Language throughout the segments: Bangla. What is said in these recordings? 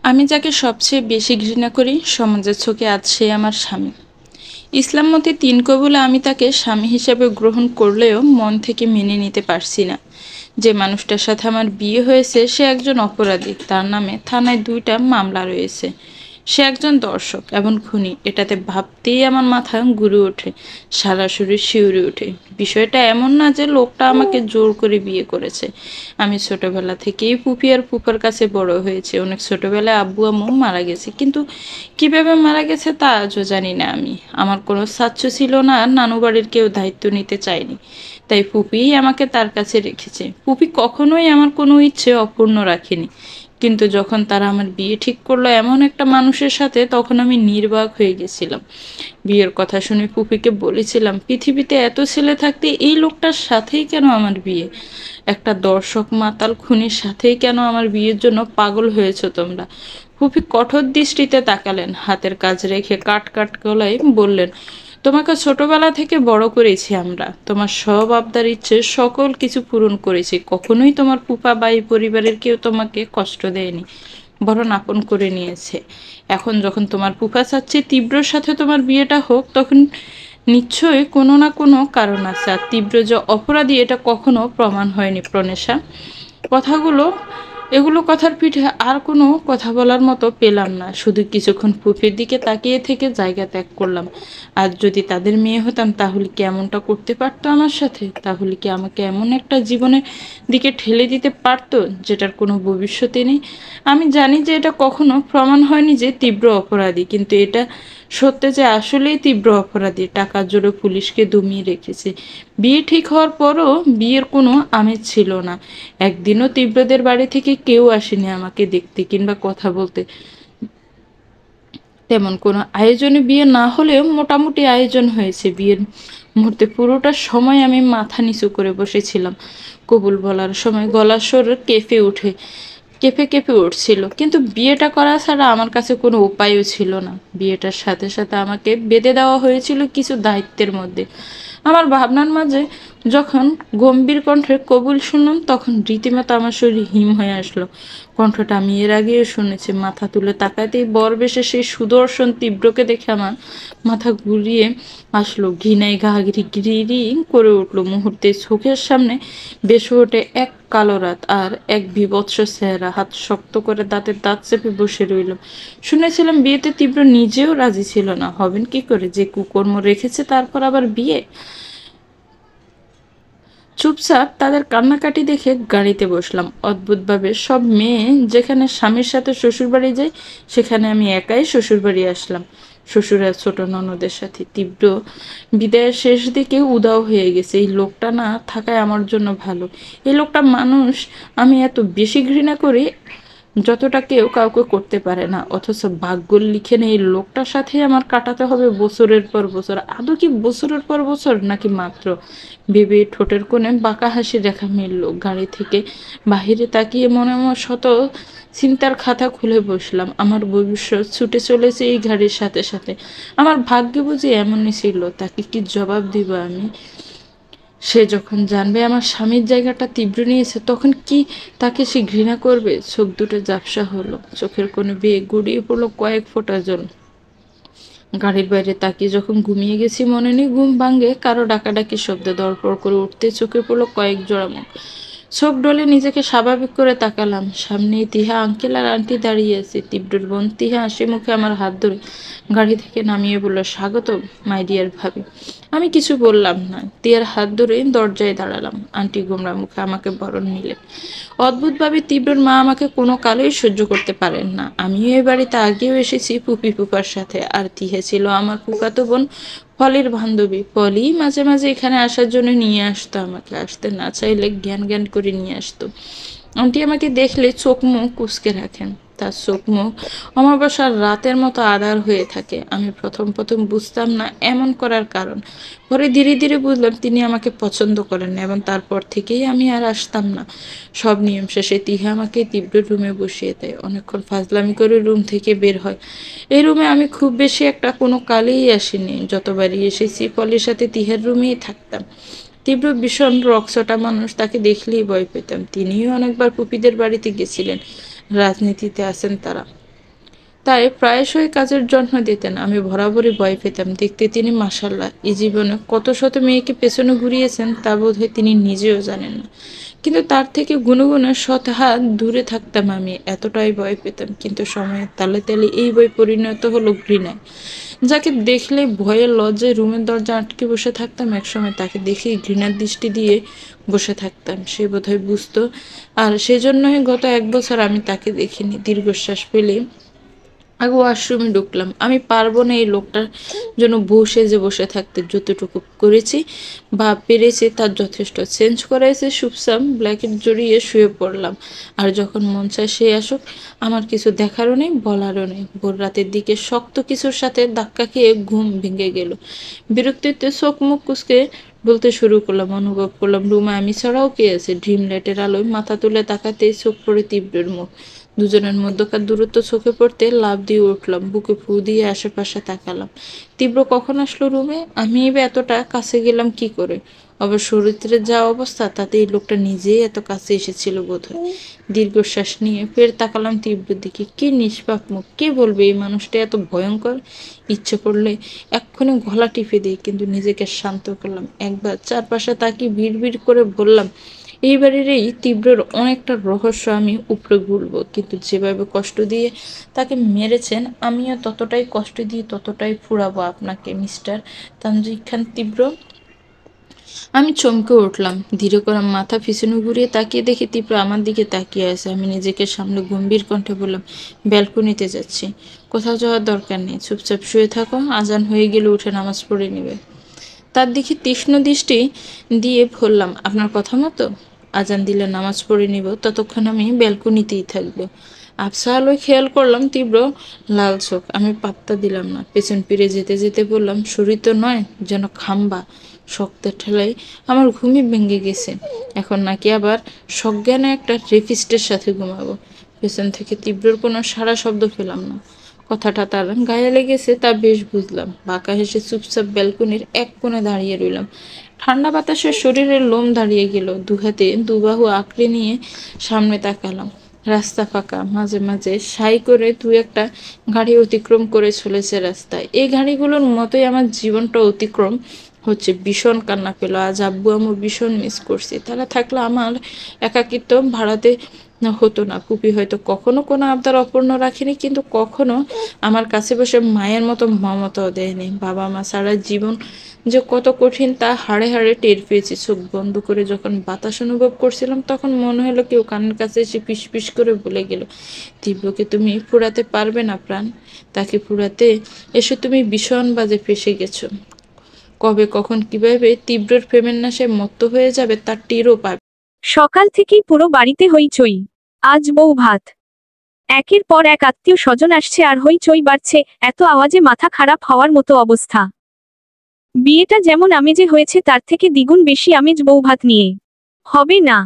আমি যাকে সবচেয়ে বেশি ঘৃণা করি সমাজের চোখে আজ সে আমার স্বামী। ইসলাম মতে ৩ কবুলে আমি তাকে স্বামী হিসেবে গ্রহণ করলেও মন থেকে মেনে নিতে পারছি না। যে মানুষটার সাথে আমার বিয়ে হয়েছে সে একজন অপরাধী, তার নামে থানায় ২টা মামলা রয়েছে। সে একজন দর্শক এবং খুনি, এটাতে ভাবতেই আমার মাথা ঘুরে ওঠে, সারা শরীর শিউরে ওঠে। বিষয়টা এমন না যে লোকটা আমাকে জোর করে বিয়ে করেছে। আমি ছোটবেলা থেকেই ফুপি আর ফুফার কাছে বড় হয়েছি। অনেক ছোটবেলায় আব্বু আম্মু মারা গেছে, কিন্তু কিভাবে মারা গেছে তা আজও জানি না আমি। আমার কোনো সাচ্চু ছিল না, নানু বাড়ির কেউ দায়িত্ব নিতে চায়নি, তাই ফুপিই আমাকে তার কাছে রেখেছে। ফুপি কখনোই আমার কোনো ইচ্ছে অপূর্ণ রাখেনি, কিন্তু যখন তারা আমার বিয়ে ঠিক করলো এমন একটা মানুষের সাথে, তখন আমি নির্বাক হয়ে গেছিলাম। বিয়ের কথা শুনে ফুপিকে বলেছিলাম, পৃথিবীতে এত ছেলে থাকতে এই লোকটার সাথেই কেন আমার বিয়ে? একটা দর্শক মাতাল খুনির সাথেই কেন আমার বিয়ের জন্য পাগল হয়েছ তোমরা? ফুপি কঠোর দৃষ্টিতে তাকালেন, হাতের কাজ রেখে কাট কাট গলায় বললেন, তোমাকে ছোটবেলা থেকে বড় করেছি আমরা, তোমার সব আবদার ইচ্ছে সকল কিছু পূরণ করেছি। কখনোই তোমার ফুপা বা এই পরিবারের কেউ তোমাকে কষ্ট দেয়নি, বরং আপন করে নিয়েছে। এখন যখন তোমার ফুফা চাচ্ছে তীব্রর সাথে তোমার বিয়েটা হোক, তখন নিশ্চয়ই কোনো না কোনো কারণ আছে। আর তীব্র যে অপরাধী এটা কখনো প্রমাণ হয়নি প্রণেশা। কথাগুলো এগুলো কথার পিঠে আর কোনো কথা বলার মতো পেলাম না, শুধু কিছুক্ষণ ফুফির দিকে তাকিয়ে থেকে জায়গা ত্যাগ করলাম। আর যদি তাদের মেয়ে হতাম তাহলে কি এমনটা করতে পারতো আমার সাথে? তাহলে কি আমাকে এমন একটা জীবনের দিকে ঠেলে দিতে পারতো যেটার কোনো ভবিষ্যতে নেই? আমি জানি যে এটা কখনো প্রমাণ হয়নি যে তীব্র অপরাধী, কিন্তু এটা সত্যি যে আসলেই তীব্র অপরাধী। টাকার জোরে পুলিশকে দমিয়ে রেখেছে। বিয়ে ঠিক হওয়ার পরও বিয়ের কোনো আমেজ ছিল না। একদিনও তীব্রদের বাড়ি থেকে কেউ আসেনি আমাকে দেখতে কিংবা কথা বলতে। তেমন কোনো আয়োজনে বিয়ে না হলেও মোটামুটি আয়োজন হয়েছে। বিয়ের মুহূর্তে পুরোটা সময় আমি মাথা নিচু করে বসেছিলাম। কবুল বলার সময় গলার স্বর কেঁপে কেঁপে উঠছিল, কিন্তু বিয়েটা করা ছাড়া আমার কাছে কোনো উপায়ও ছিল না। বিয়েটার সাথে সাথে আমাকে বেঁধে দেওয়া হয়েছিল কিছু দায়িত্বের মধ্যে। আমার ভাবনার মাঝে যখন গম্ভীর কণ্ঠের কবুল শুনলাম, তখন রীতিমতো আমার শরীর হিম হয়ে আসলো। কণ্ঠটা আমি এর আগেও শুনেছি। মাথা তুলে তাকাতেই বরবেশে সেই সুদর্শন তীব্রকে দেখে আমার মাথা ঘুরিয়ে আসলো। ঘৃণায় গা গিরি করে উঠলো। মুহূর্তে চোখের সামনে ভেসে ওঠে এক কালো রাত আর এক বীভৎস চেহারা। হাত শক্ত করে দাঁতের দাঁত চেপে বসে রইল। শুনেছিলাম বিয়েতে তীব্র নিজেও রাজি ছিল না। হবেন কি করে? যে কুকর্ম রেখেছে তারপর আবার বিয়ে! চুপচাপ তাদের কান্নাকাটি দেখে গাড়িতে বসলাম। অদ্ভুতভাবে সব মেয়ে যেখানে স্বামীর সাথে শ্বশুরবাড়ি যায়, সেখানে আমি একাই শ্বশুরবাড়ি আসলাম। শ্বশুর আর ছোট ননদের সাথে। তীব্র বিদায়ের শেষ দিকে উদাও হয়ে গেছে। এই লোকটা না থাকায় আমার জন্য ভালো। এই লোকটা মানুষ আমি এত বেশি ঘৃণা করি যতটা কেউ কাউকে করতে পারে না, অথচ ভাগ্য লিখে নেই এই লোকটার সাথে আমার কাটাতে হবে বছরের পর বছর। আদৌ কি বছরের পর বছর, নাকি মাত্র? ভেবে ঠোঁটের কোণে বাঁকা হাসি রেখা মিলল। গাড়ি থেকে বাহিরে তাকিয়ে মনে মনে শত চিন্তার খাতা খুলে বসলাম। আমার ভবিষ্যৎ ছুটে চলেছে এই গাড়ির সাথে সাথে। আমার ভাগ্যে বুঝি এমনই ছিল। তাকে কি জবাব দিব আমি? সে যখন জানবে আমার স্বামীর জায়গাটা তীব্র নিয়েছে, তখন কি তাকে সে ঘৃণা করবে? চোখ দুটো ঝাপসা হলো, চোখের কোণে বেয়ে গড়িয়ে পড়লো কয়েক ফোঁটা জল। গাড়ির বাইরে তাকিয়ে যখন ঘুমিয়ে গেছি, মনে নেই ঘুম ভাঙে কারো ডাকাডাকি শব্দে। দরপড় করে উঠতে চোখে পড়লো কয়েক জোড়া মুখ। চোখ ডলে নিজেকে স্বাভাবিক করে তাকালাম। সামনেই তিহা আঙ্কেল আর আন্টি দাঁড়িয়ে আছে। তীব্রর বোন তিহা হাসি মুখে আমার হাত ধরে গাড়ি থেকে নামিয়ে বলল, স্বাগত মাই ডিয়ার ভাবি। আমি কিছু বললাম না, তিয়ার হাত ধরে দরজায় দাঁড়ালাম। আন্টি গোমরা মুখে আমাকে বরণ নিলেন। অদ্ভুতভাবে তীব্রর মা আমাকে কোনো কালেই সহ্য করতে পারেন না। আমিও এ বাড়িতে আগেও এসেছি ফুপি ফুপার সাথে, আর তিহা ছিল আমার ফুফাতো বোন পলির বান্ধবী। পলি মাঝে মাঝে এখানে আসার জন্য নিয়ে আসতো আমাকে, আসতে না চাইলে জ্ঞান জ্ঞান করে নিয়ে আসতো। আন্টি আমাকে দেখলে চোখ মুখ কুঁচকে রাখেন। তার চোখ মুখ অমাবস্যার রাতের মতো আঁধার হয়ে থাকে। আমি প্রথম প্রথম বুঝতাম না এমন করার কারণ। পরে ধীরে ধীরে বুঝলাম তিনি আমাকে পছন্দ করেন না, এবং তারপর থেকেই আমি আর আসতাম না। সব নিয়ম শেষে তিহা আমাকে তীব্র রুমে বসিয়ে দেয়। অনেকক্ষণ ফাজলামি করে রুম থেকে বের হয়। এই রুমে আমি খুব বেশি একটা কোনো কালেই আসিনি। যতবারই এসেছি পলির সাথে তিহার রুমেই থাকতাম। তীব্র ভীষণ রকচটা মানুষ, তাকে দেখলেই ভয় পেতাম। তিনিও অনেকবার পুপিদের বাড়িতে গেছিলেন। রাজনীতিতে আছেন তারা। তাই প্রায়শই কাজের জন্ম দিতেন। আমি বরাবরই ভয় পেতাম। দেখতে তিনি মাশাআল্লাহ, এই জীবনে কত শত মেয়েকে পেছনে ঘুরিয়েছেন তা বোধহয় তিনি নিজেও জানেন না। কিন্তু তার থেকে গুনগুনে শত হাত দূরে থাকতাম আমি, এতটাই ভয় পেতাম। কিন্তু সময়ের তালে তালে এই ভয় পরিণত হলো ঘৃণায়। যাকে দেখলে ভয়ে লজ্জায় রুমের দরজা আটকে বসে থাকতাম, একসময় তাকে দেখেই ঘৃণার দৃষ্টি দিয়ে বসে থাকতাম। সে বোধহয় বুঝতো, আর সেজন্যই গত 1 বছর আমি তাকে দেখিনি। দীর্ঘশ্বাস ফেলে আগে ওয়াশরুমে ঢুকলাম। আমি পারবো না এই লোকটার জন্য বউ সেজে বসে থাকতে। যতটুকু করেছি বা পেরেছি তার যথেষ্ট। চেঞ্জ করাইছে, সুপসাম ব্ল্যাকেট জড়িয়ে শুয়ে পড়লাম। আর যখন মন চায় সে আসুক, আমার কিছু দেখারও নেই, বলারও নেই। ভোর রাতের দিকে শক্ত কিছুর সাথে ধাক্কা খেয়ে ঘুম ভেঙে গেল। বিরক্তিতে চোখ মুখ কুচকে বলতে শুরু করলাম। অনুভব করলাম রুমে আমি ছাড়াও কে আছে। ড্রিম লাইটের আলোয় মাথা তুলে তাকাতেই চোখ পড়ে তীব্রের মুখ। দুজনের মধ্যকার দূরত্ব চোখে পড়তে লাফ দিয়ে উঠলাম। বুকে ফু দিয়ে আশেপাশে তাকালাম। তীব্র কখন আসলো রুমে? আমি এবার এতটা কাছে গেলাম কি করে? অবশ্য চরিত্রের যা অবস্থা তাতে এই লোকটা নিজেই এত কাছে এসেছিল বোধহয়। দীর্ঘশ্বাস নিয়ে ফের তাকালাম তীব্রের দিকে। কি নিষ্পাপ মুখ! কে বলবে এই মানুষটা এত ভয়ঙ্কর? ইচ্ছে করলে এক্ষুনি গলা টিপে দিই, কিন্তু নিজেকে শান্ত করলাম। একবার চারপাশে তাকিয়ে ভিড় করে বললাম, এই বাড়ির এই তীব্রর অনেকটা রহস্য আমি উপরে গুলব, কিন্তু যেভাবে কষ্ট দিয়ে তাকে মেরেছেন, আমিও ততটাই কষ্ট দিয়ে ততটাই ফুরাবো আপনাকে, মিস্টার তানজিদ খান তীব্র। আমি চমকে উঠলাম। ধীরে করে মাথা পিছনে ঘুরিয়ে তাকিয়ে দেখি তীব্র আমার দিকে তাকিয়ে আছে। আমি নিজেকে সামনে গম্ভীর কণ্ঠে বললাম, ব্যালকনিতে যাচ্ছি। কোথাও যাওয়ার দরকার নেই, চুপচাপ শুয়ে থাকো। আজান হয়ে গেলে উঠে নামাজ পড়ে নেবে। তার দিকে তীক্ষ্ণ দৃষ্টি দিয়ে বললাম, আপনার কথা মতো আজান দিলে নামাজ পড়ে নিব, ততক্ষণ আমি ব্যালকনিতেই থাকবো। আবছা আলোয় খেয়াল করলাম তীব্র লাল চোখ। আমি পাত্তা দিলাম না। পেছন ফিরে যেতে যেতে বললাম, শরীর তো নয়, যেন খাম্বা। শক্তের ঠেলায় আমার ঘুমই ভেঙে গেছে। এখন নাকি আবার সজ্ঞানে একটা রেপিস্টের সাথে ঘুমাবো। পেছন থেকে তীব্রর কোনো সারা শব্দ পেলাম না। কথাটা তার গায়ে লেগেছে তা বেশ বুঝলাম। বাঁকা হেসে চুপচাপ ব্যালকনির এক কোণে দাঁড়িয়ে রইলাম। ঠান্ডা বাতাসে শরীরের লোম দাঁড়িয়ে গেল। দুহাতে দুবাহু আঁকড়ে নিয়ে সামনে তাকালাম। রাস্তা ফাঁকা। মাঝে মাঝে সাই করে দু একটা গাড়ি অতিক্রম করে চলেছে রাস্তায়। এই গাড়িগুলোর মতোই আমার জীবনটা অতিক্রম হচ্ছে। ভীষণ কান্না পেল। আজ আব্বু আম্মু ভীষণ মিস করছি। তারা থাকলে আমার একাকিত্ব ভাড়াতে হতো না। পুপি হয়তো কখনো কোনো আবদার অপূর্ণ রাখেনি, কিন্তু কখনো আমার কাছে বসে মায়ের মতো মমতাও দেয়নি। বাবা মা ছাড়া জীবন যে কত কঠিন তা হাড়ে হাড়ে টের পেয়েছি। চোখ বন্ধ করে যখন বাতাস অনুভব করছিলাম, তখন মনে হলো কেউ কানের কাছে এসে পিস পিস করে বলে গেল, তীব্রকে তুমি ফুরাতে পারবে না প্রাণ। তাকে ফুরাতে এসে তুমি ভীষণ বাজে ফেসে গেছো। কবে কখন কিভাবে তীব্রর প্রেমের নেশায় মত্ত হয়ে যাবে তার টেরও পাবে। সকাল থেকেই পুরো বাড়িতে হইচই। আজ বউ ভাত। একের পর এক আত্মীয় স্বজন আসছে আর হইচই বাড়ছে। এত আওয়াজে মাথা খারাপ হওয়ার মতো অবস্থা। বিয়েটা যেমন আমেজে হয়েছে তার থেকে দ্বিগুণ বেশি আমেজ বৌভাত নিয়ে। হবে না।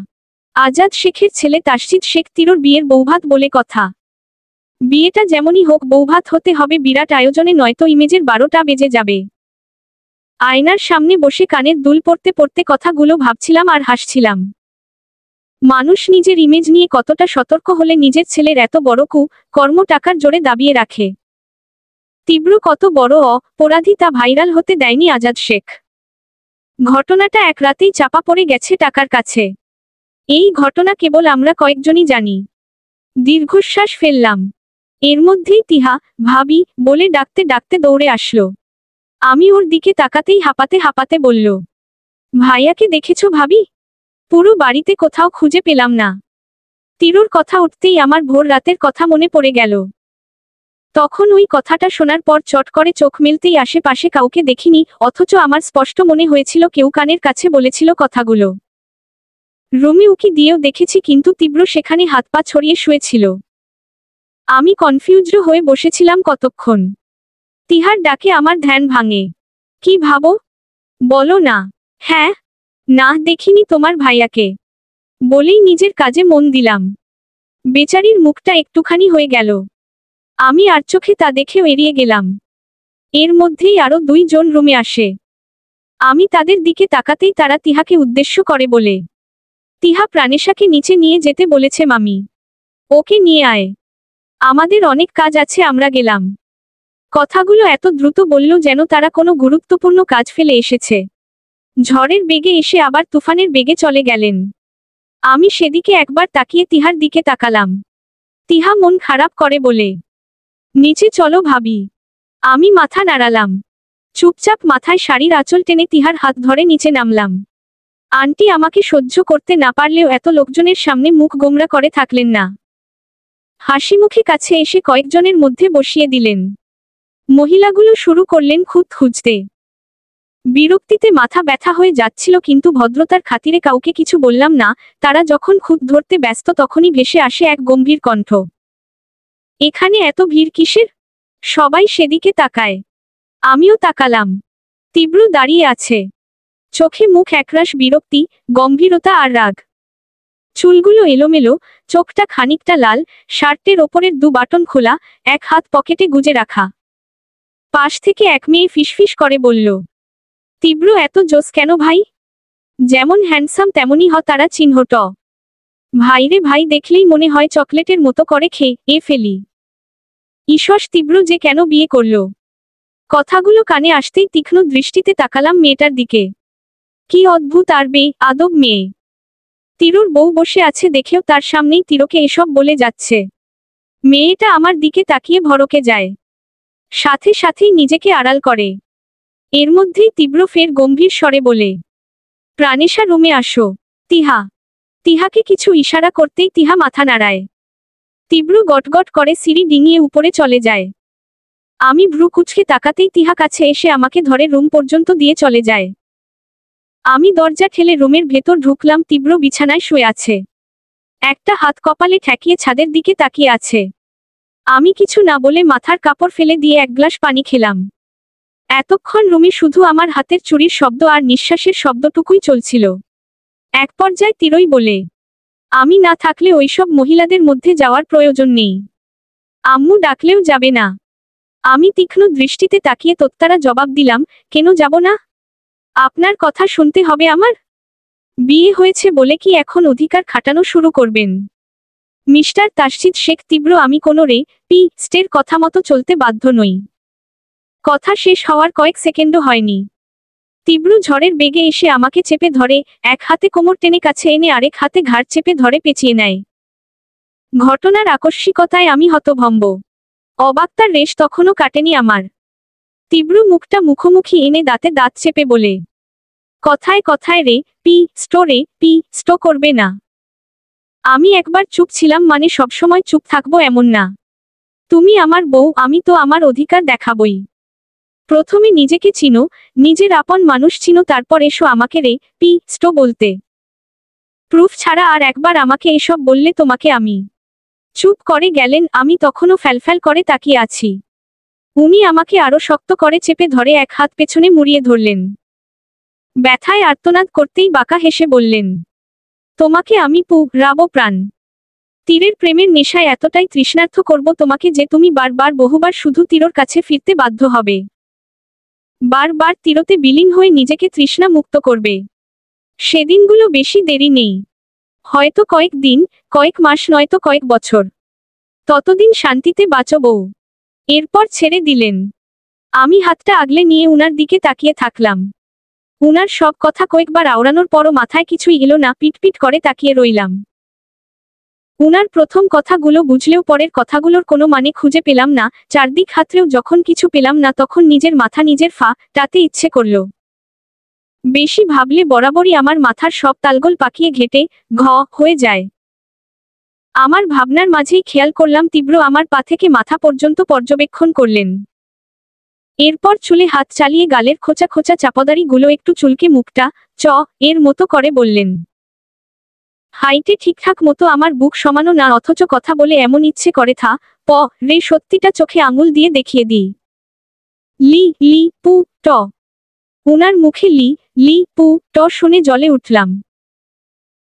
আজাদ শেখের ছেলে তাসজিদ শেখ তিরোর বিয়ের বৌভাত বলে কথা। বিয়েটা যেমনই হোক বৌভাত হতে হবে বিরাট আয়োজনে, নয়তো ইমেজের 12টা বেজে যাবে। আয়নার সামনে বসে কানের দুল পড়তে পড়তে কথাগুলো ভাবছিলাম আর হাসছিলাম। মানুষ নিজের ইমেজ নিয়ে কতটা সতর্ক হলে নিজের ছেলের এত বড় কর্ম টাকার জোরে দাবিয়ে রাখে। তীব্র কত বড় অপরাধী তা ভাইরাল হতে দেয়নি আজাদ শেখ। ঘটনাটা এক রাতেই চাপা পড়ে গেছে টাকার কাছে। এই ঘটনা কেবল আমরা কয়েকজনই জানি। দীর্ঘশ্বাস ফেললাম। এর মধ্যেই তিহা ভাবি বলে ডাকতে ডাকতে দৌড়ে আসলো। আমি ওর দিকে তাকাতেই হাঁপাতে হাঁপাতে বলল, ভাইয়াকে দেখেছো ভাবি? পুরো বাড়িতে কোথাও খুঁজে পেলাম না। তিরুর কথা উঠতেই আমার ভোর রাতের কথা মনে পড়ে গেল। তখন ওই কথাটা শোনার পর চট করে চোখ মেলতেই আশেপাশে কাউকে দেখিনি, অথচ আমার স্পষ্ট মনে হয়েছিল কেউ কানের কাছে বলেছিল কথাগুলো। রুমে উকি দিয়েও দেখেছি, কিন্তু তীব্র সেখানে হাত পা ছড়িয়ে শুয়েছিল। আমি কনফিউজড হয়ে বসেছিলাম কতক্ষণ। তিহার ডাকে আমার ধ্যান ভাঙে। কি ভাবো? বলো না। হ্যাঁ। না, দেখিনি তোমার ভাইয়াকে। বলেই নিজের কাজে মন দিলাম। বেচারির মুখটা একটুখানি হয়ে গেল। আমি আর চোখে তা দেখেও এড়িয়ে গেলাম। এর মধ্যেই আরো 2 জন রুমে আসে। আমি তাদের দিকে তাকাতেই তারা তিহাকে উদ্দেশ্য করে বলে, তিহা প্রাণেশাকে নিচে নিয়ে যেতে বলেছে মামি। ওকে নিয়ে আয়। আমাদের অনেক কাজ আছে, আমরা গেলাম। কথাগুলো এত দ্রুত বলল যেন তারা কোনো গুরুত্বপূর্ণ কাজ ফেলে এসেছে। ঝড়ের বেগে এসে আবার তুফানের বেগে চলে গেলেন। আমি সেদিকে একবার তাকিয়ে তিহার দিকে তাকালাম। তিহা মন খারাপ করে বলে, নিচে চলো ভাবি। আমি মাথা নাড়ালাম। চুপচাপ মাথায় শাড়ির আঁচল টেনে তিহার হাত ধরে নিচে নামলাম। আন্টি আমাকে সহ্য করতে না পারলেও এত লোকজনের সামনে মুখ গোমরা করে থাকলেন না। হাসিমুখে কাছে এসে কয়েকজনের মধ্যে বসিয়ে দিলেন। মহিলাগুলো শুরু করলেন খুঁত খুঁজতে। বিরক্তিতে মাথা ব্যথা হয়ে যাচ্ছিল, কিন্তু ভদ্রতার খাতিরে কাউকে কিছু বললাম না। তারা যখন খুঁত ধরতে ব্যস্ত তখনই ভেসে আসে এক গম্ভীর কণ্ঠ। এখানে এত ভিড় কিসের? সবাই সেদিকে তাকায়। আমিও তাকালাম। তীব্র দাঁড়িয়ে আছে, চোখে মুখ একরাশ বিরক্তি, গম্ভীরতা আর রাগ। চুলগুলো এলোমেলো, চোখটা খানিকটা লাল, শার্টের ওপরের দু বাটন খোলা, এক হাত পকেটে গুজে রাখা। পাশ থেকে এক মেয়ে ফিসফিস করে বলল, তীব্র এত জোস কেন ভাই? যেমন হ্যান্ডসাম তেমনই তারা চিহ্নট। ভাইরে ভাই, দেখলেই মনে হয় চকলেটের মতো করে খেয়ে ফেলি। ঈশ্বর, তীব্র যে কেন বিয়ে করল? কথাগুলো কানে আসতেই তীক্ষ্ণ দৃষ্টিতে তাকালাম মেয়েটার দিকে। কি অদ্ভুত আর আদব মেয়ে। তিরুর বউ বসে আছে দেখেও তার সামনেই তিরকে এসব বলে যাচ্ছে। মেয়েটা আমার দিকে তাকিয়ে ভড়কে যায়, সাথে সাথেই নিজেকে আড়াল করে। এর মধ্যেই তীব্র ফের গম্ভীর স্বরে বলে, প্রাণেশা রুমে আসো। তিহাকে কিছু ইশারা করতেই তিহা মাথা নাড়ায়। তীব্র গটগট করে সিঁড়ি ডিঙিয়ে উপরে চলে যায়। আমি ভ্রু কুঁচকে তাকাতেই তিহা কাছে এসে আমাকে ধরে রুম পর্যন্ত দিয়ে চলে যায়। আমি দরজা ঠেলে রুমের ভেতর ঢুকলাম। তীব্র বিছানায় শুয়ে আছে, একটা হাত কপালে ঠেকিয়ে ছাদের দিকে তাকিয়ে আছে। আমি কিছু না বলে মাথার কাপড় ফেলে দিয়ে এক গ্লাস পানি খেলাম। এতক্ষণ রুমে শুধু আমার হাতের চুরির শব্দ আর নিঃশ্বাসের শব্দটুকুই চলছিল। এক পর্যায়ে তিরই বলে, আমি না থাকলে ওইসব মহিলাদের মধ্যে যাওয়ার প্রয়োজন নেই। আম্মু ডাকলেও যাবে না। আমি তীক্ষ্ণ দৃষ্টিতে তাকিয়ে তোত্তারা জবাব দিলাম, কেন যাব না? আপনার কথা শুনতে হবে আমার? বিয়ে হয়েছে বলে কি এখন অধিকার খাটানো শুরু করবেন? মিস্টার তাসজিদ শেখ তীব্র, আমি কোনো স্টের কথা মতো চলতে বাধ্য নই। কথা শেষ হওয়ার কয়েক সেকেন্ডও হয়নি, তীব্র ঝড়ের বেগে এসে আমাকে চেপে ধরে, এক হাতে কোমর টেনে কাছে এনে আরেক হাতে ঘাড় চেপে ধরে পেঁচিয়ে নেয়। ঘটনার আকস্মিকতায় আমি হতভম্ব। অবাকতার রেশ তখনও কাটেনি আমার। তীব্র মুখটা মুখোমুখি এনে দাঁতে দাঁত চেপে বলে, কথায় কথায় স্টো করবে না। আমি একবার চুপ ছিলাম, মানে সবসময় চুপ থাকবো এমন না। তুমি আমার বউ, আমি তো আমার অধিকার দেখাবই। প্রথমে নিজেকে চিনো, নিজের আপন মানুষ চিনো, তারপর এসো আমাকে স্টো বলতে। প্রুফ ছাড়া আর একবার আমাকে এসব বললে তোমাকে আমি। চুপ করে গেলেন। আমি তখনও ফ্যালফ্যাল করে তাকিয়ে আছি। উনি আমাকে আরো শক্ত করে চেপে ধরে এক হাত পেছনে মুড়িয়ে ধরলেন। ব্যথায় আর্তনাদ করতেই বাঁকা হেসে বললেন, তোমাকে আমি রাবো প্রাণ। তীরের প্রেমের নেশায় এতটাই তৃষ্ণার্থ করব তোমাকে যে তুমি বারবার বহুবার শুধু তীরর কাছে ফিরতে বাধ্য হবে। বারবার তীরতে বিলীন হয়ে নিজেকে তৃষ্ণা মুক্ত করবে। সেদিনগুলো বেশি দেরি নেই, হয়তো কয়েক দিন, কয়েক মাস, নয়তো কয়েক বছর। ততদিন শান্তিতে বাঁচো বউ। এরপর ছেড়ে দিলেন। আমি হাতটা আগলে নিয়ে উনার দিকে তাকিয়ে থাকলাম। উনার সব কথা কয়েকবার আওড়ানোর পরও মাথায় কিছুই এলো না, পিটপিট করে তাকিয়ে রইলাম। উনার প্রথম কথাগুলো বুঝলেও পরের কথাগুলোর কোনো মানে খুঁজে পেলাম না। চারদিক হাতড়েও যখন কিছু পেলাম না, তখন নিজের মাথা নিজের টাতে ইচ্ছে করল। বেশি ভাবলে বরাবরই আমার মাথার সব তালগোল পাকিয়ে ঘেটে হয়ে যায়। আমার ভাবনার মাঝেই খেয়াল করলাম তীব্র আমার পা থেকে মাথা পর্যন্ত পর্যবেক্ষণ করলেন। এরপর চুলে হাত চালিয়ে গালের খোঁচা খোঁচা চাপদারি গুলো একটু চুলকে মুখটা এর মতো করে বললেন, হাইটে ঠিকঠাক মতো আমার বুক সমানো না, অথচ কথা বলে এমন ইচ্ছে করে সত্যিটা চোখে আঙুল দিয়ে দেখিয়ে দিই। লি পু ট। উনার মুখে লি পু ট শুনে জ্বলে উঠলাম।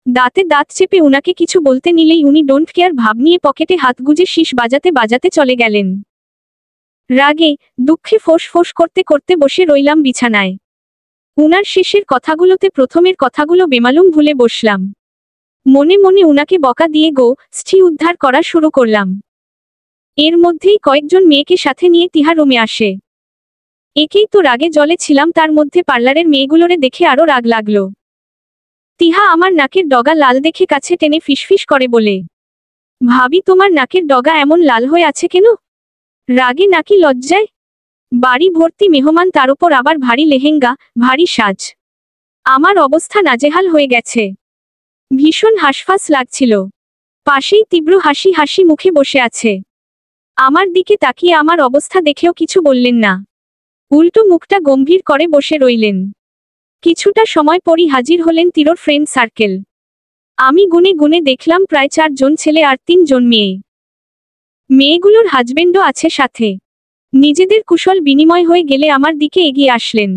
দাঁতে দাঁত চেপে উনাকে কিছু বলতে নিলেই উনি ডোন্ট কেয়ার ভাব নিয়ে পকেটে হাত গুজে শীষ বাজাতে বাজাতে চলে গেলেন। রাগে দুঃখে ফোঁস করতে করতে বসে রইলাম বিছানায়। উনার শেষের কথাগুলোতে প্রথমের কথাগুলো বেমালুম ভুলে বসলাম। মনে মনে উনাকে বকা দিয়ে উদ্ধার করা শুরু করলাম। এর মধ্যেই কয়েকজন মেয়েকে সাথে নিয়ে তিহা রুমে আসে। একেই তো রাগে জলে ছিলাম, তার মধ্যে পার্লারের মেয়েগুলোরে দেখে আরো রাগ লাগলো। তিহা আমার নাকের ডগা লাল দেখে কাছে টেনে ফিসফিস করে বলে, ভাবি তোমার নাকের ডগা এমন লাল হয়ে আছে কেন? রাগে নাকি লজ্জায়? বাড়ি ভর্তি মেহমান, তার উপর আবার ভারী লেহেঙ্গা, ভারী সাজ। আমার অবস্থা নাজেহাল হয়ে গেছে। ভীষণ হাঁসফাঁস লাগছিল। পাশেই তীব্র হাসি হাসি মুখে বসে আছে। আমার দিকে তাকিয়ে আমার অবস্থা দেখেও কিছু বললেন না, উল্টো মুখটা গম্ভীর করে বসে রইলেন। কিছুটা সময় পরই হাজির হলেন তিরোর ফ্রেন্ড সার্কেল। আমি গুনে গুনে দেখলাম প্রায় 4 জন ছেলে আর 3 জন মেয়ে। মেয়েগুলোর হাজবেন্ডও আছে সাথে। নিজেদের কুশল বিনিময় হয়ে গেলে আমার দিকে এগিয়ে আসলেন।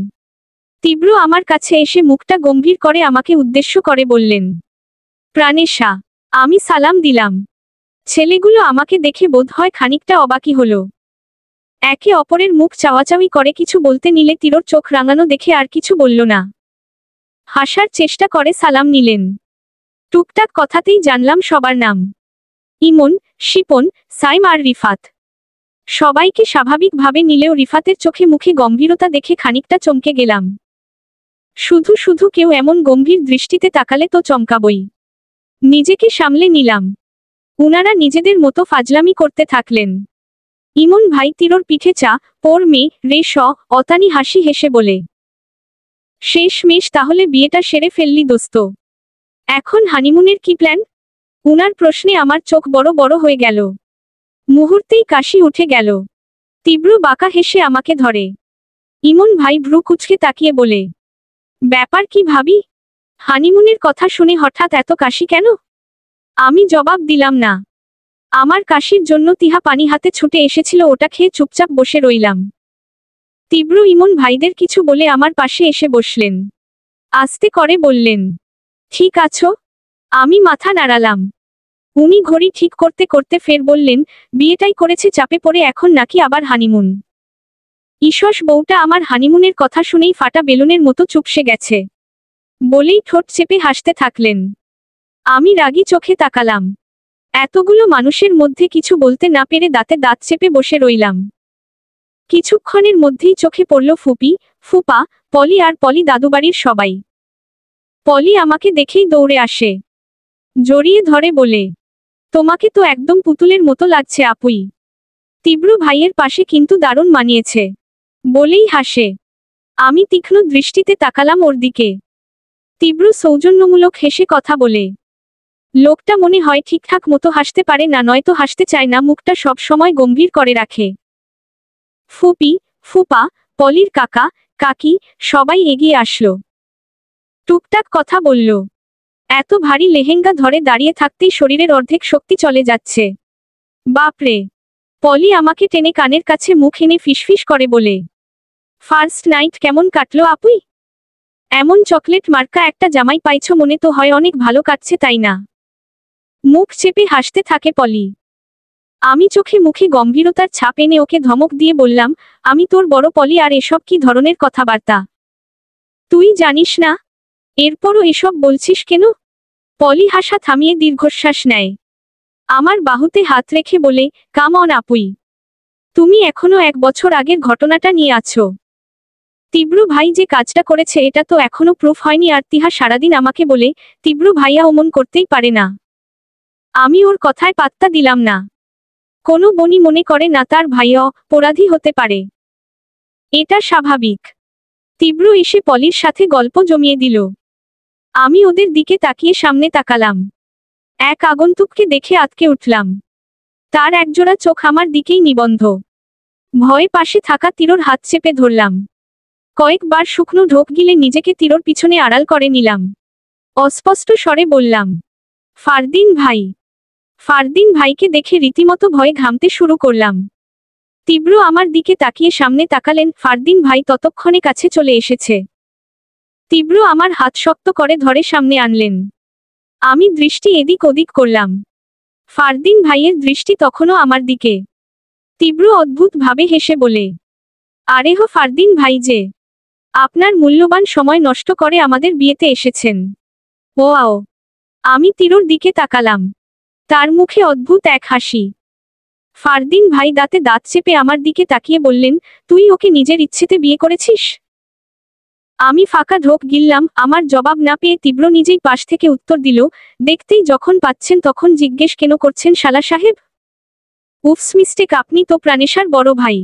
তীব্র আমার কাছে এসে মুখটা গম্ভীর করে আমাকে উদ্দেশ্য করে বললেন, প্রাণেশা। আমি সালাম দিলাম। ছেলেগুলো আমাকে দেখে বোধহয় খানিকটা অবাকই হলো। একে অপরের মুখ চাওয়াচাওয়ি করে কিছু বলতে নিলে তিরোর চোখ রাঙানো দেখে আর কিছু বলল না। হাসার চেষ্টা করে সালাম নিলেন। টুকটাক কথাতেই জানলাম সবার নাম। ইমন, শিপন, সাইম আর রিফাত। সবাইকে স্বাভাবিকভাবে নিলেও রিফাতের চোখে মুখে গম্ভীরতা দেখে খানিকটা চমকে গেলাম। শুধু শুধু কেউ এমন গম্ভীর দৃষ্টিতে তাকালে তো চমকাবই। নিজেকে সামলে নিলাম। উনারা নিজেদের মতো ফাজলামি করতে থাকলেন। ইমন ভাই তিরোর পিঠে চা পোর মে রেশ অতানি হাসি হেসে বলে, শেষমেশ তাহলে বিয়েটা সেরে ফেললি দোস্ত। এখন হানিমুনের কি প্ল্যান? উনার প্রশ্নে আমার চোখ বড় বড় হয়ে গেল। মুহূর্তেই কাশি উঠে গেল। তীব্র বাঁকা হেসে আমাকে ধরে। ইমন ভাই ভ্রু কুঁচকে তাকিয়ে বলে, ব্যাপার কি ভাবি? হানিমুনের কথা শুনে হঠাৎ এত কাশি কেন? আমি জবাব দিলাম না। আমার কাশির জন্য তিহা পানি হাতে ছুটে এসেছিল, ওটা খেয়ে চুপচাপ বসে রইলাম। তীব্র ইমন ভাইদের কিছু বলে আমার পাশে এসে বসলেন। আস্তে করে বললেন, ঠিক আছো? আমি মাথা নাড়ালাম। উনি ঘড়ি ঠিক করতে করতে ফের বললেন, বিয়েটাই করেছে চাপে পড়ে, এখন নাকি আবার হানিমুন। ঈশ্বস বউটা আমার হানিমুনের কথা শুনেই ফাটা বেলুনের মতো চুপসে গেছে বলেই ঠোঁট চেপে হাসতে থাকলেন। আমি রাগী চোখে তাকালাম। এতগুলো মানুষের মধ্যে কিছু বলতে না পেরে দাঁতে দাঁত চেপে বসে রইলাম। কিছুক্ষণের মধ্যেই চোখে পড়ল ফুপি, ফুপা, পলি আর পলি দাদুবাড়ির সবাই। পলি আমাকে দেখেই দৌড়ে আসে। জড়িয়ে ধরে বলে, তোমাকে তো একদম পুতুলের মতো লাগছে আপুই। তীব্র ভাইয়ের পাশে কিন্তু দারুণ মানিয়েছে বলেই হাসে। আমি তীক্ষ্ণ দৃষ্টিতে তাকালাম ওর দিকে। তীব্র সৌজন্যমূলক হেসে কথা বলে, লোকটা মনে হয় ঠিকঠাক মতো হাসতে পারে না, নয়তো হাসতে চায় না, মুখটা সব সময় গম্ভীর করে রাখে। ফুপি, ফুপা, পলির কাকা, কাকি সবাই এগিয়ে আসলো। টুকটাক কথা বলল। এত ভারী লেহেঙ্গা ধরে দাঁড়িয়ে থাকতেই শরীরের অর্ধেক শক্তি চলে যাচ্ছে। বাপরে! পলি আমাকে টেনে কানের কাছে মুখ এনে ফিসফিস করে বলে, ফার্স্ট নাইট কেমন কাটলো আপুই? এমন চকলেট মার্কা একটা জামাই পাইছো, মনে তো হয় অনেক ভালো কাটছে তাই না? মুখ চেপে হাসতে থাকে পলি। আমি চোখে মুখে গম্ভীরতার ছাপ এনে ওকে ধমক দিয়ে বললাম, আমি তোর বড় পলি, আর এসব কি ধরনের কথাবার্তা? তুই জানিস না? এরপরও এসব বলছিস কেন? পলি হাসা থামিয়ে দীর্ঘশ্বাস নেয়। আমার বাহুতে হাত রেখে বলে, কাম অন আপুই। তুমি এখনো 1 বছর আগের ঘটনাটা নিয়ে আছো। তীব্র ভাই যে কাজটা করেছে এটা তো এখনো প্রুফ হয়নি। আর তিহা সারাদিন আমাকে বলে, তীব্র ভাইয়া অমন করতেই পারে না। আমি ওর কথায় পাত্তা দিলাম না। কোনো বনি মনে করে না তার ভাইয়া অপরাধী হতে পারে। এটা স্বাভাবিক। তীব্র এসে পলির সাথে গল্প জমিয়ে দিল। আমি ওদের দিকে তাকিয়ে সামনে তাকালাম। এক আগন্তুককে দেখে আঁতকে উঠলাম। তার একজোড়া চোখ আমার দিকেই নিবন্ধ। ভয়ে পাশে থাকা তিরোর হাত চেপে ধরলাম। কয়েকবার শুকনো ঢোক গিলে নিজেকে তিরোর পিছনে আড়াল করে নিলাম। অস্পষ্ট স্বরে বললাম, ফারদিন ভাই। ফারদিন ভাইকে দেখে রীতিমতো ভয়ে ঘামতে শুরু করলাম। তীব্র আমার দিকে তাকিয়ে সামনে তাকালেন। ফারদিন ভাই ততক্ষণে কাছে চলে এসেছে। তীব্র আমার হাত শক্ত করে ধরে সামনে আনলেন। আমি দৃষ্টি এদিক ওদিক করলাম। ফারদিন ভাইয়ের দৃষ্টি তখনও আমার দিকে। তীব্র অদ্ভুত ভাবে হেসে বলে, আরে হো ফারদিন ভাই যে, আপনার মূল্যবান সময় নষ্ট করে আমাদের বিয়েতে এসেছেন। ওয়াও! আমি তিরোর দিকে তাকালাম। তার মুখে অদ্ভুত এক হাসি। ফারদিন ভাই দাঁতে দাঁত চেপে আমার দিকে তাকিয়ে বললেন, তুই ওকে নিজের ইচ্ছেতে বিয়ে করেছিস? আমি ফাঁকা ঢোক গিললাম। আমার জবাব না পেয়ে তীব্র নিজেই পাশ থেকে উত্তর দিল, দেখতেই যখন পাচ্ছেন তখন জিজ্ঞেস কেন করছেন শালা সাহেব? উফস মিস্টেক, আপনি তো প্রাণেশার বড় ভাই।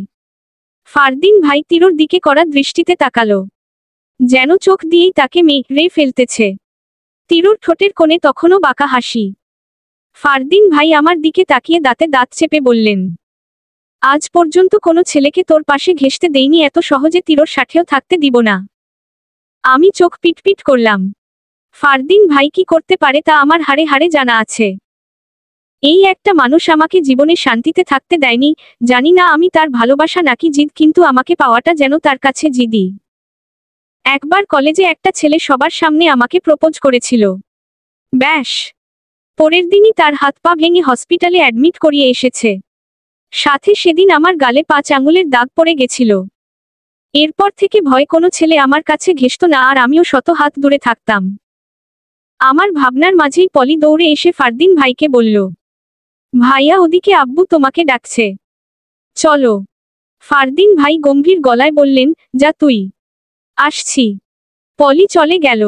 ফারদিন ভাই তীরর দিকে কড়া দৃষ্টিতে তাকালো, যেন চোখ দিয়েই তাকে মেরে ফেলতেছে। তীরর ঠোঁটের কোণে তখনও বাঁকা হাসি। ফারদিন ভাই আমার দিকে তাকিয়ে দাঁতে দাঁত চেপে বললেন, আজ পর্যন্ত কোনো ছেলেকে তোর পাশে ঘেঁষতে দেইনি, এত সহজে তীরর সাথেও থাকতে দিব না। আমি চোখ পিটপিট করলাম। ফারদিন ভাই কি করতে পারে তা আমার হাড়ে হাড়ে জানা আছে। এই একটা মানুষ আমাকে জীবনে শান্তিতে থাকতে দেয়নি। জানি না আমি তার ভালোবাসা নাকি জিদ, কিন্তু আমাকে পাওয়াটা যেন তার কাছে জিদি। একবার কলেজে একটা ছেলে সবার সামনে আমাকে প্রপোজ করেছিল। ব্যাস, পরের দিনই তার হাত পা ভেঙে হসপিটালে অ্যাডমিট করিয়ে এসেছে। সাথে সেদিন আমার গালে 5 আঙুলের দাগ পড়ে গেছিল। এরপর থেকে ভয় কোনো ছেলে আমার কাছে ঘেঁষত না, আর আমিও শত হাত দূরে থাকতাম। আমার ভাবনার মাঝেই পলি দৌড়ে এসে ফারদিন ভাইকে বলল, ভাইয়া ওদিকে আব্বু তোমাকে ডাকছে, চলো। ফারদিন ভাই গম্ভীর গলায় বললেন, যা তুই। আসছি। পলি চলে গেল।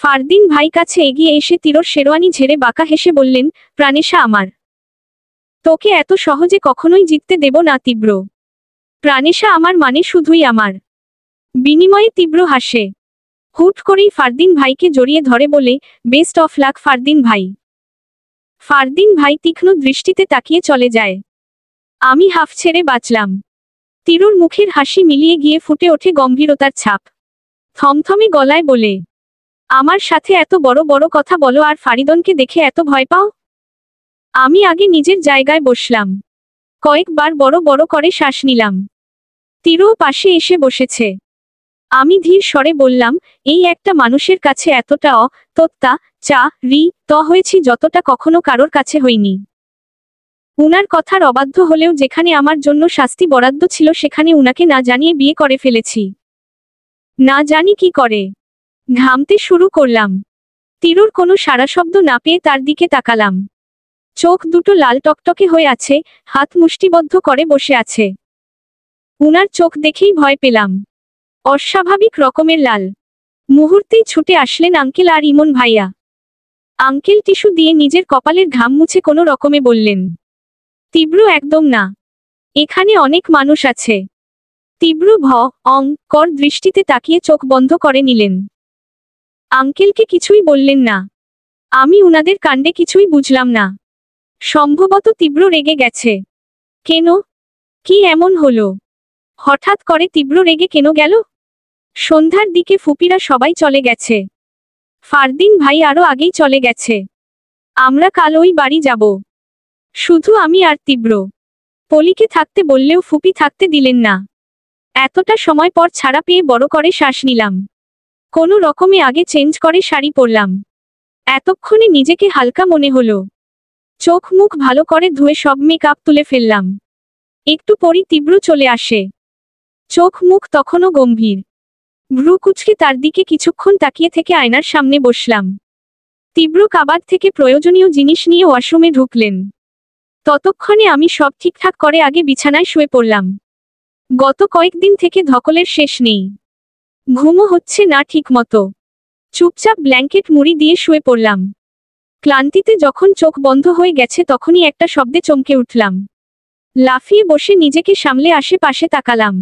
ফারদিন ভাই কাছে এগিয়ে এসে তীরর শেরওয়ানি ঝেড়ে বাঁকা হেসে বললেন, প্রাণেশা আমার, তোকে এত সহজে কখনোই জিততে দেব না তীব্র। প্রাণেশা আমার মানে শুধুই আমার। বিনিময়ে তীব্র হাসে। হুট করেই ফারদিন ভাইকে জড়িয়ে ধরে বলে, বেস্ট অফ লাক ফারদিন ভাই। ফারদিন ভাই তীক্ষ্ণ দৃষ্টিতে তাকিয়ে চলে যায়। আমি হাফ ছেড়ে বাঁচলাম। তীরুর মুখের হাসি মিলিয়ে গিয়ে ফুটে ওঠে গম্ভীরতার ছাপ। থমথমে গলায় বলে, আমার সাথে এত বড় বড় কথা বলো আর ফারিদনকে দেখে এত ভয় পাও? আমি আগে নিজের জায়গায় বসলাম। কয়েকবার বড় বড় করে শ্বাস নিলাম। তীরও পাশে এসে বসেছে। আমি ধীর স্বরে বললাম, এই একটা মানুষের কাছে এতটা অতত্তা চা রি ত হয়েছি যতটা কখনো কারোর কাছে হইনি। উনার কথার অবাধ্য হলেও যেখানে আমার জন্য শাস্তি বরাদ্দ ছিল সেখানে উনাকে না জানিয়ে বিয়ে করে ফেলেছি। না জানি কি করে। ঘামতে শুরু করলাম। তীরুর কোনো সাড়া শব্দ না পেয়ে তার দিকে তাকালাম। চোখ দুটো লাল টকটকে হয়ে আছে, হাত মুষ্টিবদ্ধ করে বসে আছে। উনার চোখ দেখেই ভয় পেলাম। অস্বাভাবিক রকমের লাল। মুহূর্তেই ছুটে আসলেন আঙ্কেল আর ইমন ভাইয়া। আঙ্কেল টিস্যু দিয়ে নিজের কপালের ঘাম মুছে কোনো রকমে বললেন, তীব্র একদম না, এখানে অনেক মানুষ আছে। তীব্র কর দৃষ্টিতে তাকিয়ে চোখ বন্ধ করে নিলেন। আঙ্কেলকে কিছুই বললেন না। আমি উনাদের কাণ্ডে কিছুই বুঝলাম না। সম্ভবত তীব্র রেগে গেছে। কেন? কি এমন হলো? হঠাৎ করে তীব্র রেগে কেন গেল? সন্ধ্যার দিকে ফুপিরা সবাই চলে গেছে। ফারদিন ভাই আরো আগেই চলে গেছে। আমরা কাল ওই বাড়ি যাব। শুধু আমি আর তীব্র। পলিকে থাকতে বললেও ফুপি থাকতে দিলেন না। এতটা সময় পর ছাড়া পেয়ে বড় করে শ্বাস নিলাম। কোনো রকমে আগে চেঞ্জ করে শাড়ি পরলাম। এতক্ষণে নিজেকে হালকা মনে হলো। চোখ মুখ ভালো করে ধুয়ে সব মেকআপ তুলে ফেললাম। একটু পরই তীব্র চলে আসে। চোখ মুখ তখনও গম্ভীর। ভ্রু কুচকে তার দিকে কিছুক্ষণ তাকিয়ে থেকে আয়নার সামনে বসলাম। তীব্র কাবাড থেকে প্রয়োজনীয় জিনিস নিয়ে ওয়াশরুমে ঢুকলেন। ততক্ষণে আমি সব ঠিকঠাক করে আগে বিছানায় শুয়ে পড়লাম। গত কয়েকদিন থেকে ধকলের শেষ নেই। ঘুমও হচ্ছে না ঠিক মতো। চুপচাপ ব্ল্যাঙ্কেট মুড়ি দিয়ে শুয়ে পড়লাম। ক্লান্তিতে যখন চোখ বন্ধ হয়ে গেছে তখনই একটা শব্দে চমকে উঠলাম। লাফিয়ে বসে নিজেকে সামলে আশেপাশে তাকালাম।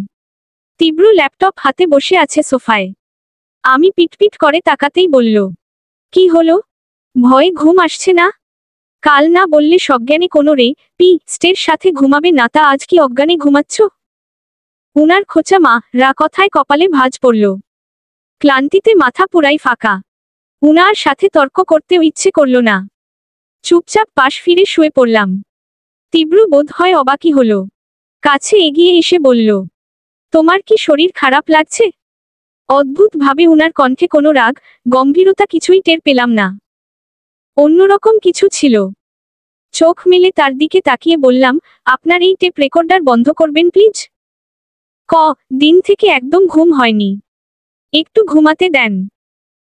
তীব্র ল্যাপটপ হাতে বসে আছে সোফায়। আমি পিটপিট করে তাকাতেই বলল, কি হলো? ভয়ে ঘুম আসছে না? কাল না বললে সজ্ঞানে কোনো স্টের সাথে ঘুমাবে না, তা আজ কি অজ্ঞানে ঘুমাচ্ছ? উনার খোঁচা রা কথায় কপালে ভাঁজ পড়ল। ক্লান্তিতে মাথা পুরাই ফাঁকা। উনার সাথে তর্ক করতেও ইচ্ছে করল না। চুপচাপ পাশ ফিরে শুয়ে পড়লাম। তীব্র বোধ হয় অবাকই হল। কাছে এগিয়ে এসে বলল, তোমার কি শরীর খারাপ লাগছে? অদ্ভুতভাবে উনার কণ্ঠে কোনো রাগ গম্ভীরতা কিছুই টের পেলাম না। অন্যরকম কিছু ছিল। চোখ মেলে তার দিকে তাকিয়ে বললাম, আপনার এই টেপ রেকর্ডার বন্ধ করবেন প্লিজ। দিন থেকে একদম ঘুম হয়নি। একটু ঘুমাতে দেন।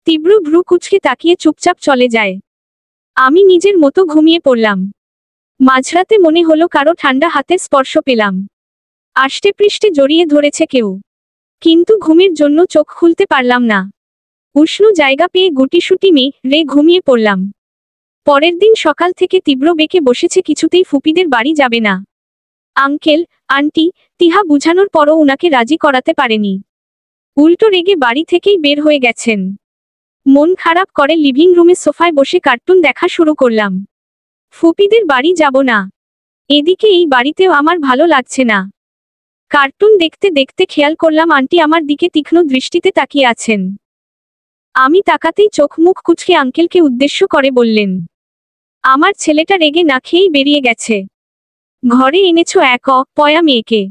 তীব্র ভ্রু কুচকে তাকিয়ে চুপচাপ চলে যায়। আমি নিজের মতো ঘুমিয়ে পড়লাম। মাঝরাতে মনে হলো কারো ঠান্ডা হাতের স্পর্শ পেলাম। আষ্টে পৃষ্ঠে জড়িয়ে ধরেছে কেউ। কিন্তু ঘুমের জন্য চোখ খুলতে পারলাম না। উষ্ণ জায়গা পেয়ে গুটিসুটি মেরে ঘুমিয়ে পড়লাম। পরের দিন সকাল থেকে তীব্র বেঁকে বসেছে, কিছুতেই ফুপিদের বাড়ি যাবে না। আঙ্কেল, আন্টি, তিহা বুঝানোর পরও উনাকে রাজি করাতে পারেনি। উল্টো রেগে বাড়ি থেকেই বের হয়ে গেছেন। মন খারাপ করে লিভিং রুমে সোফায় বসে কার্টুন দেখা শুরু করলাম। ফুপিদের বাড়ি যাব না। এদিকে এই বাড়িতেও আমার ভালো লাগছে না। কার্টুন দেখতে দেখতে খেয়াল করলাম আন্টি আমার দিকে তীক্ষ্ণ দৃষ্টিতে তাকিয়ে আছেন। আমি তাকাতেই চোখ মুখ কুঁচকে আঙ্কেলকে উদ্দেশ্য করে বললেন, আমার ছেলেটা রেগে না খেয়েই বেরিয়ে গেছে। ঘরে এনেছো এক অপয়া মেয়েকে।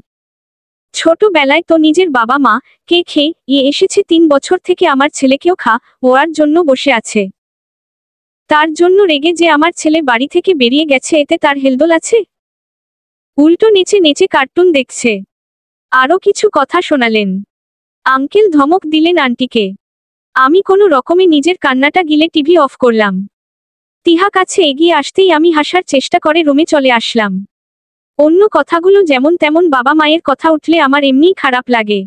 ছোটবেলায় তো নিজের বাবা মা কে খেয়ে এসেছে, 3 বছর থেকে আমার ছেলেকেও ওয়ার জন্য বসে আছে। তার জন্য রেগে যে আমার ছেলে বাড়ি থেকে বেরিয়ে গেছে, এতে তার হেলদোল আছে? উল্টো নেচে নেচে কার্টুন দেখছে। আরো কিছু কথা শোনালেন। আঙ্কেল ধমক দিলেন আন্টিকে। আমি কোনো রকমে নিজের কান্নাটা গিলে টিভি অফ করলাম। তিহা কাছে এগিয়ে আসতেই আমি হাসার চেষ্টা করে রুমে চলে আসলাম। অন্য কথাগুলো যেমন তেমন, বাবা মায়ের কথা উঠলে আমার এমনিই খারাপ লাগে।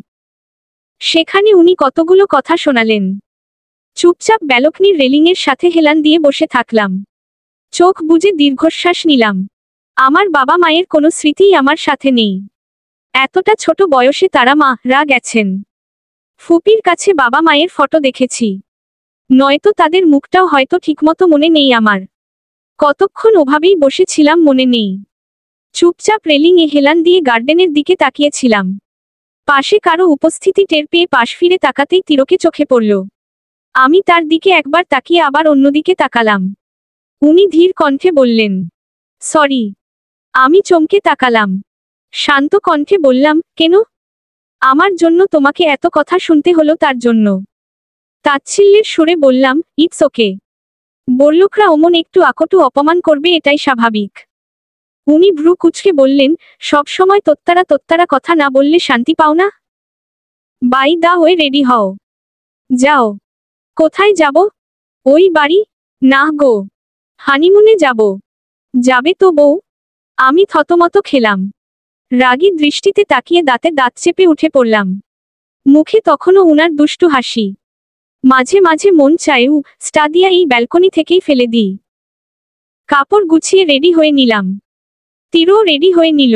সেখানে উনি কতগুলো কথা শোনালেন। চুপচাপ ব্যালকনির রেলিংয়ের সাথে হেলান দিয়ে বসে থাকলাম। চোখ বুজে দীর্ঘশ্বাস নিলাম। আমার বাবা মায়ের কোনো স্মৃতিই আমার সাথে নেই। এতটা ছোট বয়সে তারা মারা গেছেন। ফুপির কাছে বাবা মায়ের ফটো দেখেছি, নয়তো তাদের মুখটাও হয়তো ঠিকমতো মনে নেই আমার। কতক্ষণ ওভাবেই বসেছিলাম মনে নেই। চুপচাপ রেলিংয়ে হেলান দিয়ে গার্ডেনের দিকে তাকিয়েছিলাম। পাশে কারো উপস্থিতি টের পেয়ে পাশ ফিরে তাকাতেই তিরকে চোখে পড়ল। আমি তার দিকে একবার তাকিয়ে আবার অন্যদিকে তাকালাম। উনি ধীর কণ্ঠে বললেন, সরি। আমি চমকে তাকালাম। শান্ত কণ্ঠে বললাম, কেন? আমার জন্য তোমাকে এত কথা শুনতে হলো তার জন্য? তাচ্ছিল্যের সুরে বললাম, ইটস ওকে। বড়লোকরা অমন একটু আকটু অপমান করবে, এটাই স্বাভাবিক। উনি ভ্রু কুঁচকে বললেন, সব সময় তোত্তারা কথা না বললে শান্তি পাও না? বাই দা ওয়ে, রেডি হও। যাও। কোথায় যাব? ওই বাড়ি? না গো, হানিমুনে যাব। যাবে তো বউ? আমি থতমত খেলাম। রাগী দৃষ্টিতে তাকিয়ে দাঁতে দাঁত চেপে উঠে পড়লাম। মুখে তখনও উনার দুষ্টু হাসি। মাঝে মাঝে মন চায়ু স্টাদিয়া এই ব্যালকনি থেকেই ফেলে দিই। কাপড় গুছিয়ে রেডি হয়ে নিলাম। তিরও রেডি হয়ে নিল।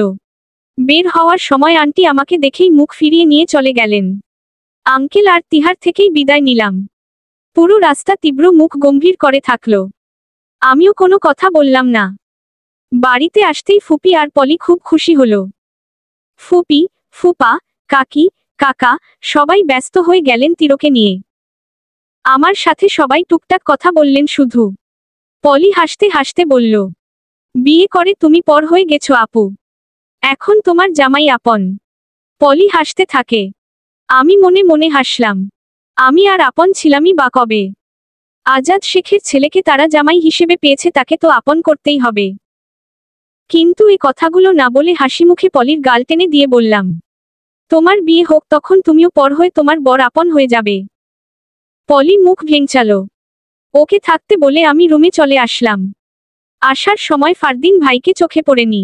বের হওয়ার সময় আন্টি আমাকে দেখেই মুখ ফিরিয়ে নিয়ে চলে গেলেন। আঙ্কেল আর তিহার থেকেই বিদায় নিলাম। পুরো রাস্তা তীব্র মুখ গম্ভীর করে থাকলো। আমিও কোনো কথা বললাম না। বাড়িতে আসতেই ফুপি আর পলি খুব খুশি হলো। ফুপি, ফুপা, কাকি, কাকা সবাই ব্যস্ত হয়ে গেলেন তিরকে নিয়ে। আমার সাথে সবাই টুকটাক কথা বললেন শুধু। পলি হাসতে হাসতে বলল, বিয়ে করে তুমি পর হয়ে গেছো আপু। এখন তোমার জামাই আপন। পলি হাসতে থাকে। আমি মনে মনে হাসলাম। আমি আর আপন ছিলামই বা কবে? আজাদ শেখের ছেলেকে তারা জামাই হিসেবে পেয়েছে, তাকে তো আপন করতেই হবে। কিন্তু এই কথাগুলো না বলে হাসিমুখে পলির গাল টেনে দিয়ে বললাম, তোমার বিয়ে হোক, তখন তুমিও পর হয়ে তোমার বর আপন হয়ে যাবে। পলি মুখ ভেঙচালো। ওকে থাকতে বলে আমি রুমে চলে আসলাম। আসার সময় ফারদিন ভাইকে চোখে পড়েনি।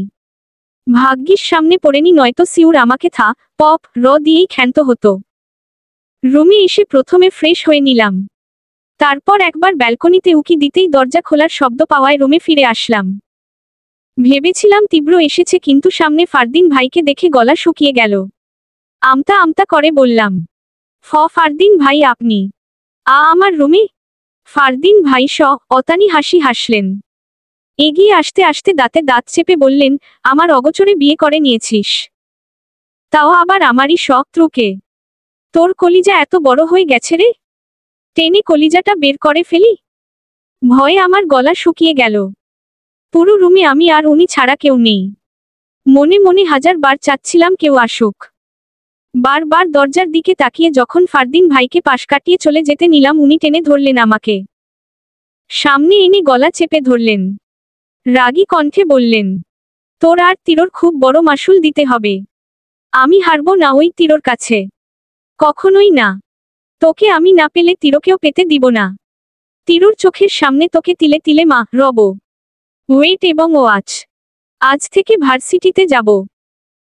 ভাগ্যিস সামনে পড়েনি, নয়তো সিউর আমাকে পপ দিয়েই ক্ষান্ত হতো। রুমে এসে প্রথমে ফ্রেশ হয়ে নিলাম। তারপর একবার ব্যালকনিতে উকি দিতেই দরজা খোলার শব্দ পাওয়ায় রুমে ফিরে আসলাম। ভেবেছিলাম তীব্র এসেছে, কিন্তু সামনে ফারদিন ভাইকে দেখে গলা শুকিয়ে গেল। আমতা আমতা করে বললাম, ফারদিন ভাই আপনি আমার রুমে? ফারদিন ভাই অতানি হাসি হাসলেন। এগিয়ে আসতে আসতে দাঁতে দাঁত চেপে বললেন, আমার অগোচরে বিয়ে করে নিয়েছিস? তাও আবার আমারই শত্রুকে? তোর কলিজা এত বড় হয়ে গেছে রে? টেনে কলিজাটা বের করে ফেলি? ভয়ে আমার গলা শুকিয়ে গেল। পুরো রুমে আমি আর উনি ছাড়া কেউ নেই। মনে মনে 1000 বার চাচ্ছিলাম কেউ আসুক। বারবার দরজার দিকে তাকিয়ে যখন ফারদিন ভাইকে পাশ কাটিয়ে চলে যেতে নিলাম, উনি টেনে ধরলেন আমাকে। সামনে এনে গলা চেপে ধরলেন। রাগী কণ্ঠে বললেন, তোর আর তিরোর খুব বড় মাসুল দিতে হবে। আমি হারবো না ওই তিরোর কাছে, কখনোই না। তোকে আমি না পেলে তিরোকেও পেতে দিব না। তিরোর চোখের সামনে তোকে তিলে তিলে রব। ওয়েট এবং ওয়াচ। আজ থেকে ভার্সিটিতে যাব।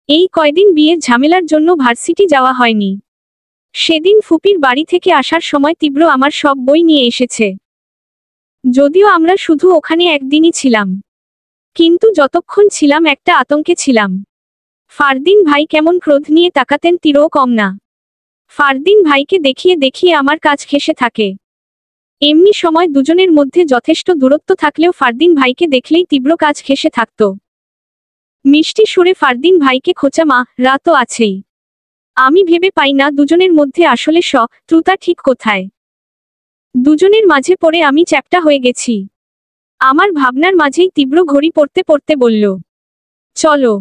এই কয়দিন বিয়ের ঝামেলার জন্য ভার্সিটি যাওয়া হয়নি। সেদিন ফুপির বাড়ি থেকে আসার সময় তীব্র আমার সব বই নিয়ে এসেছে। যদিও আমরা শুধু ওখানে একদিনই ছিলাম, কিন্তু যতক্ষণ ছিলাম একটা আতঙ্কে ছিলাম। ফারদিন ভাই কেমন ক্রোধ নিয়ে তাকাতেন, তীরও কম না। ফারদিন ভাইকে দেখিয়ে দেখিয়ে আমার কাজ ঘেঁষে থাকে। এমনি সময় দুজনের মধ্যে যথেষ্ট দূরত্ব থাকলেও ফারদিন ভাইকে দেখলেই তীব্র কাজ ঘেঁষে থাকত। মিষ্টি সুরে ফারদিন ভাইকে খোঁচা, মা রা তো আছেই। আমি ভেবে পাই না দুজনের মধ্যে আসলে শত্রুতা ঠিক কোথায়। দুজনের মাঝে পড়ে আমি চ্যাপ্টা হয়ে গেছি। আমার ভাবনার মাঝেই তীব্র ঘড়ি পড়তে পড়তে বলল, চলো।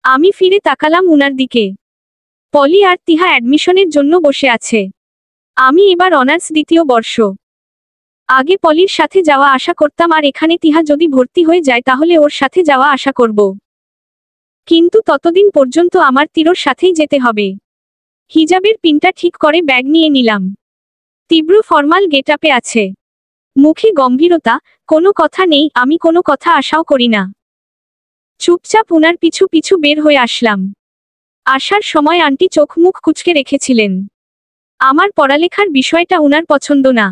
আমি ফিরে তাকালাম উনার দিকে। পলি আর তিহা অ্যাডমিশনের জন্য বসে আছে। আমি এবার অনার্স দ্বিতীয় বর্ষ। আগে পলির সাথে যাওয়া আশা করতাম, আর এখানে তিহা যদি ভর্তি হয়ে যায় তাহলে ওর সাথে যাওয়া আশা করব। কিন্তু ততদিন পর্যন্ত আমার তীরর সাথেই যেতে হবে। হিজাবের পিনটা ঠিক করে ব্যাগ নিয়ে নিলাম। তীব্র ফর্মাল গেটআপে আছে, মুখে গম্ভীরতা, কোনো কথা নেই। আমি কোনো কথা আশাও করি না। চুপচাপ উনার পিছু পিছু বের হয়ে আসলাম। আসার সময় আন্টি চোখ মুখ কুঁচকে রেখেছিলেন। আমার পড়ালেখার বিষয়টা উনার পছন্দ না।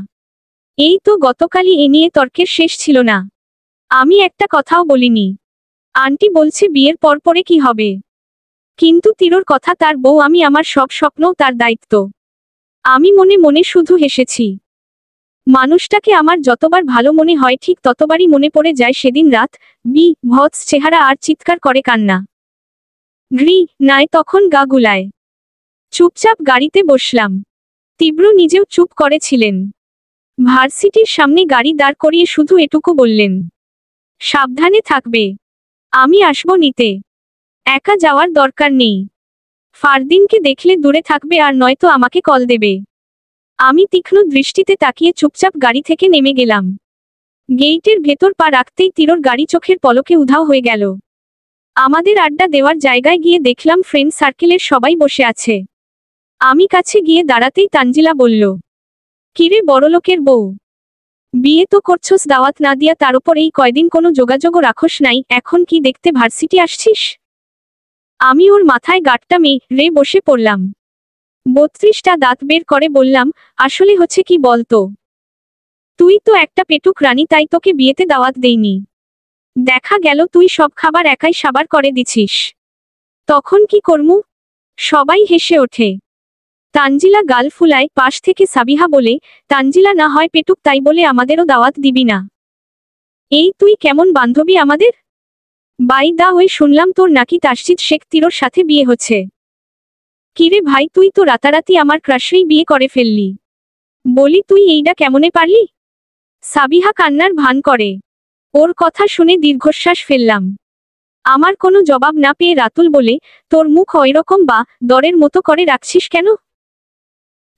এই তো গতকালই এ নিয়ে তর্কের শেষ ছিল না। আমি একটা কথাও বলিনি। আন্টি বলছে বিয়ের পরে কি হবে, কিন্তু তীরর কথা তার বউ, আমি আমার সব স্বপ্নও তার দায়িত্ব। আমি মনে মনে শুধু হেসেছি। মানুষটাকে আমার যতবার ভালো মনে হয় ঠিক ততবারই মনে পড়ে যায় সেদিন রাত, ভৎস চেহারা আর চিৎকার করে কান্না। নাই তখন গা গুলায়। চুপচাপ গাড়িতে বসলাম। তীব্র নিজেও চুপ করেছিলেন। ভার্সিটির সামনে গাড়ি দাঁড় করিয়ে শুধু এটুকু বললেন, সাবধানে থাকবে। আমি আসবো নিতে। একা যাওয়ার দরকার নেই। ফারদিনকে দেখলে দূরে থাকবে, আর নয়তো আমাকে কল দেবে। আমি তীক্ষ্ণ দৃষ্টিতে তাকিয়ে চুপচাপ গাড়ি থেকে নেমে গেলাম। গেইটের ভেতর পা রাখতেই তীরর গাড়ি চোখের পলকে উধাও হয়ে গেল। আমাদের আড্ডা দেওয়ার জায়গায় গিয়ে দেখলাম ফ্রেন্ড সার্কেলের সবাই বসে আছে। আমি কাছে গিয়ে দাঁড়াতেই তানজিলা বলল, কিরে বড়লোকের বউ, বিয়ে তো করছস দাওয়াত না দিয়া, তার উপর এই কয়দিন কোনো যোগাযোগও রাখস নাই, এখন কি দেখতে ভার্সিটি আসছিস? আমি ওর মাথায় গাঁটটা মেরে বসে পড়লাম। 32টা দাঁত বের করে বললাম, আসলে হচ্ছে কি বলতো, তুই তো একটা পেটুক রানী, তাই তোকে বিয়েতে দাওয়াত দেইনি। দেখা গেল তুই সব খাবার একাই সাবার করে দিছিস। তখন কি করমু? সবাই হেসে ওঠে। তানজিলা গাল ফুলায়। পাশ থেকে সাবিহা বলে, তানজিলা না হয় পেটুক, তাই বলে আমাদেরও দাওয়াত দিবি না? এই তুই কেমন বান্ধবী আমাদের? বাই দা ওয়ে, শুনলাম তোর নাকি তাসজিদ শেখ তীরর সাথে বিয়ে হচ্ছে। কিরে ভাই, তুই তো রাতারাতি আমার ক্রাশই বিয়ে করে ফেললি। বলি তুই এইটা কেমনে পারলি? সাবিহা কান্নার ভান করে। ওর কথা শুনে দীর্ঘশ্বাস ফেললাম। আমার কোনো জবাব না পেয়ে রাতুল বলে, তোর মুখ ওইরকম বা দরের মতো করে রাখছিস কেন?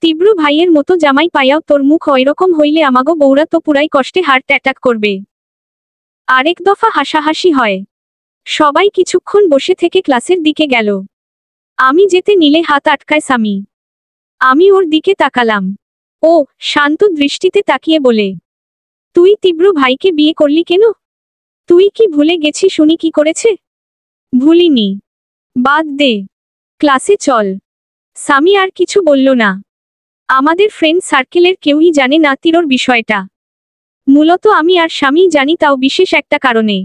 তীব্র ভাইয়ের মতো জামাই পাইয়াও তোর মুখ ওইরকম হইলে আমাগো বউরা তো পুরাই কষ্টে হার্ট অ্যাটাক করবে। আরেক দফা হাসাহাসি হয়। সবাই কিছুক্ষণ বসে থেকে ক্লাসের দিকে গেল। আমি যেতে নিলে হাত আটকায় সামি। আমি ওর দিকে তাকালাম। ও শান্ত দৃষ্টিতে তাকিয়ে বলে, তুই তীব্র ভাইকে বিয়ে করলি কেন? তুই কি ভুলে গেছিস শুনি কি করেছে? ভুলিনি। বাদ দে, ক্লাসে চল। সামি আর কিছু বলল না। আমাদের ফ্রেন্ড সার্কেলের কেউই জানে না তীরর বিষয়টা। মূলত আমি আর স্বামী জানি, তাও বিশেষ একটা কারণে।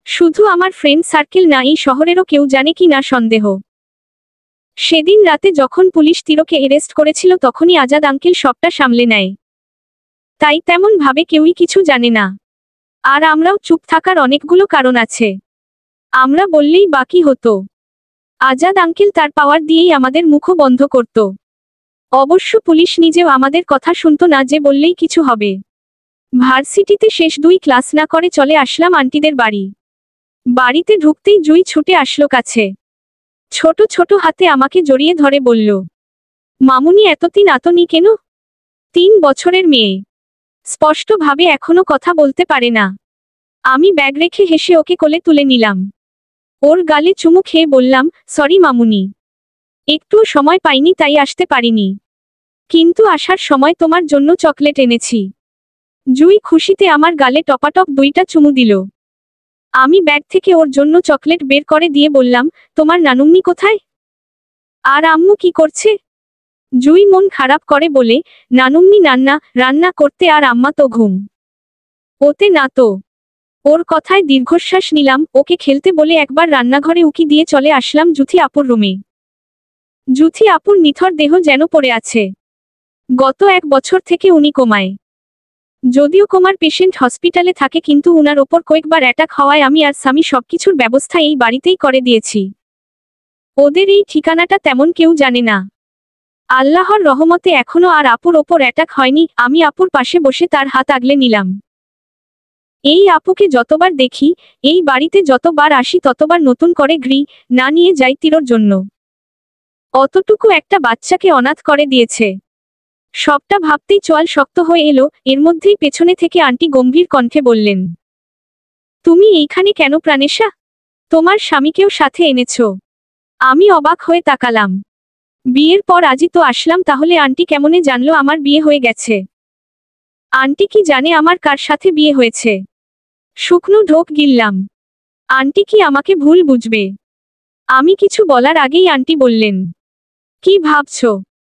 শুধু আমার ফ্রেন্ড সার্কেল না, এই শহরেরও কেউ জানে কি না সন্দেহ। সেদিন রাতে যখন পুলিশ তীরকে অ্যারেস্ট করেছিল তখনই আজাদ আঙ্কেল সবটা সামলে নেয়। তাই তেমন ভাবে কেউই কিছু জানে না। আর আমরাও চুপ থাকার অনেকগুলো কারণ আছে। আমরা বললেই বাকি হতো। আজাদ আঙ্কেল তার পাওয়ার দিয়েই আমাদের মুখও বন্ধ করত। অবশ্য পুলিশ নিজেও আমাদের কথা শুনতো না যে বললেই কিছু হবে। ভার্সিটিতে শেষ 2 ক্লাস না করে চলে আসলাম আন্টিদের বাড়ি। বাড়িতে ঢুকতেই জুই ছুটে আসলো কাছে। ছোট ছোট হাতে আমাকে জড়িয়ে ধরে বলল, মামুনি এতদিন আতনি কেন? 3 বছরের মেয়ে, স্পষ্টভাবে এখনো কথা বলতে পারে না। আমি ব্যাগ রেখে হেসে ওকে কোলে তুলে নিলাম। ওর গালে চুমু খেয়ে বললাম, সরি মামুনি, একটুও সময় পাইনি তাই আসতে পারিনি, কিন্তু আসার সময় তোমার জন্য চকলেট এনেছি। জুই খুশিতে আমার গালে টপাটপ 2টা চুমু দিল। আমি ব্যাগ থেকে ওর জন্য চকলেট বের করে দিয়ে বললাম, তোমার নানুম্নি কোথায়? আর আম্মু কি করছে? জুই মন খারাপ করে বলে, নানুম্নি রান্না করতে, আর আম্মা তো ঘুম ওতে না তো। ওর কথায় দীর্ঘশ্বাস নিলাম, ওকে খেলতে বলে একবার রান্নাঘরে উকি দিয়ে চলে আসলাম জুথি আপুর রুমে। জুথি আপুর নিথর দেহ যেন পড়ে আছে। গত 1 বছর থেকে উনি কোমায়। যদিও কোমার পেশেন্ট হসপিটালে থাকে, কিন্তু উনার ওপর কয়েকবার অ্যাটাক হওয়ায় আমি আর স্বামী সবকিছুর ব্যবস্থা এই বাড়িতেই করে দিয়েছি। ওদের এই ঠিকানাটা তেমন কেউ জানে না। আল্লাহর রহমতে এখনো আর আপুর ওপর অ্যাটাক হয়নি। আমি আপুর পাশে বসে তার হাত আগলে নিলাম। এই আপুকে যতবার দেখি, এই বাড়িতে যতবার আসি, ততবার নতুন করে না নিয়ে যাই তিরোর জন্য। অতটুকু একটা বাচ্চাকে অনাথ করে দিয়েছে। সবটা ভাবতেই চোয়াল শক্ত হয়ে এলো। এর মধ্যেই পেছনে থেকে আন্টি গম্ভীর কণ্ঠে বললেন, তুমি এইখানে কেন প্রাণেশা? তোমার স্বামীকেও সাথে এনেছো? আমি অবাক হয়ে তাকালাম। বিয়ের পর আজই তো আসলাম, তাহলে আন্টি কেমনে জানলো আমার বিয়ে হয়ে গেছে? আন্টি কি জানে আমার কার সাথে বিয়ে হয়েছে? শুকনো ঢোক গিললাম। আন্টি কি আমাকে ভুল বুঝবে? আমি কিছু বলার আগেই আন্টি বললেন, কি ভাবছো?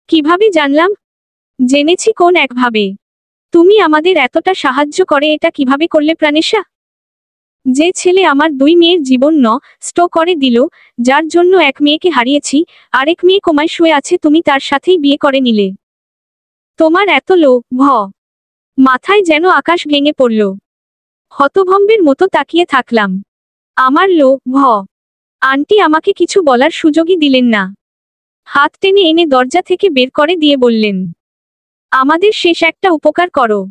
কিভাবে জানলাম? জেনেছি কোন একভাবে। তুমি আমাদের এতটা সাহায্য করে এটা কিভাবে করলে প্রাণেশা? যে ছেলে আমার 2 মেয়ের জীবন নষ্ট করে দিল, যার জন্য 1 মেয়েকে হারিয়েছি, আরেক মেয়ে কোমায় শুয়ে আছে, তুমি তার সাথেই বিয়ে করে নিলে। তোমার এত লোভ! মাথায় যেন আকাশ ভেঙে পড়ল। হতভম্বের মতো তাকিয়ে থাকলাম। আমার লোভ! আন্টি আমাকে কিছু বলার সুযোগই দিলেন না। হাত টেনে এনে দরজা থেকে বের করে দিয়ে বললেন, আমাদের শেষ একটা উপকার করো।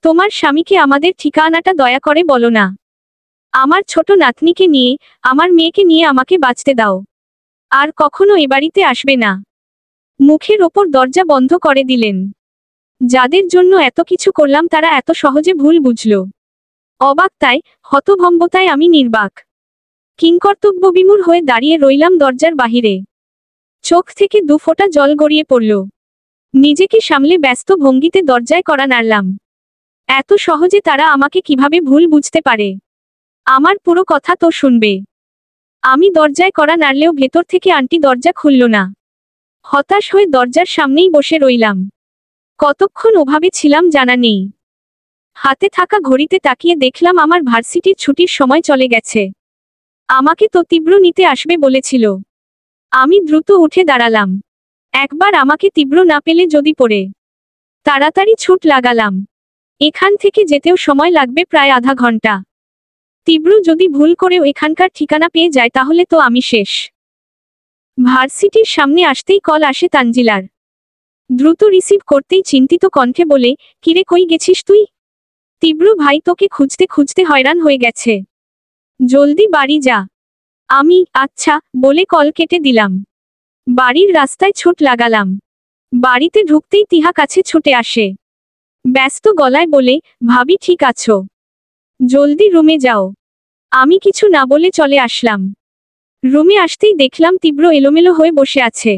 তোমার স্বামীকে আমাদের ঠিকানাটা দয়া করে বলো না। আমার ছোট নাতনিকে নিয়ে, আমার মেয়েকে নিয়ে আমাকে বাঁচতে দাও। আর কখনো এ বাড়িতে আসবে না। মুখের ওপর দরজা বন্ধ করে দিলেন। যাদের জন্য এত কিছু করলাম তারা এত সহজে ভুল বুঝল। অবাকতায়, হতভম্বতায় আমি নির্বাক। কিংকর্তব্যবিমূঢ় হয়ে দাঁড়িয়ে রইলাম দরজার বাহিরে। চোখ থেকে 2 ফোঁটা জল গড়িয়ে পড়ল। নিজেকে সামলে ব্যস্ত ভঙ্গিতে দরজায় কড়া নাড়লাম। এত সহজে তারা আমাকে কিভাবে ভুল বুঝতে পারে? আমার পুরো কথা তো শুনবে। আমি দরজায় কড়া নাড়লেও ভেতর থেকে আন্টি দরজা খুলল না। হতাশ হয়ে দরজার সামনেই বসে রইলাম। কতক্ষণ ওভাবে ছিলাম জানা নেই। হাতে থাকা ঘড়িতে তাকিয়ে দেখলাম আমার ভার্সিটির ছুটির সময় চলে গেছে। আমাকে তো তীব্র নিতে আসবে বলেছিল। আমি দ্রুত উঠে দাঁড়ালাম। একবার আমাকে তীব্র না পেলে যদি পড়ে। তাড়াতাড়ি ছুট লাগালাম। এখান থেকে যেতেও সময় লাগবে প্রায় আধা ঘন্টা। তীব্র যদি ভুল করেও এখানকার ঠিকানা পেয়ে যায় তাহলে তো আমি শেষ। ভার্সিটির সামনে আসতেই কল আসে তানজিলার। দ্রুত রিসিভ করতেই চিন্তিত কণ্ঠে বলে, কিরে কই গেছিস তুই? তীব্র ভাই তোকে খুঁজতে খুঁজতে হয়রান হয়ে গেছে। জলদি বাড়ি যা। আমি আচ্ছা বলে কল কেটে দিলাম। বাড়ির রাস্তায় ছুট লাগালাম। বাড়িতে ঢুকতেই তিহা কাছে ছুটে আসে। ব্যস্ত গলায় বলে, ভাবি ঠিক আছো? জলদি রুমে যাও। আমি কিছু না বলে চলে আসলাম। রুমে আসতেই দেখলাম তীব্র এলোমেলো হয়ে বসে আছে।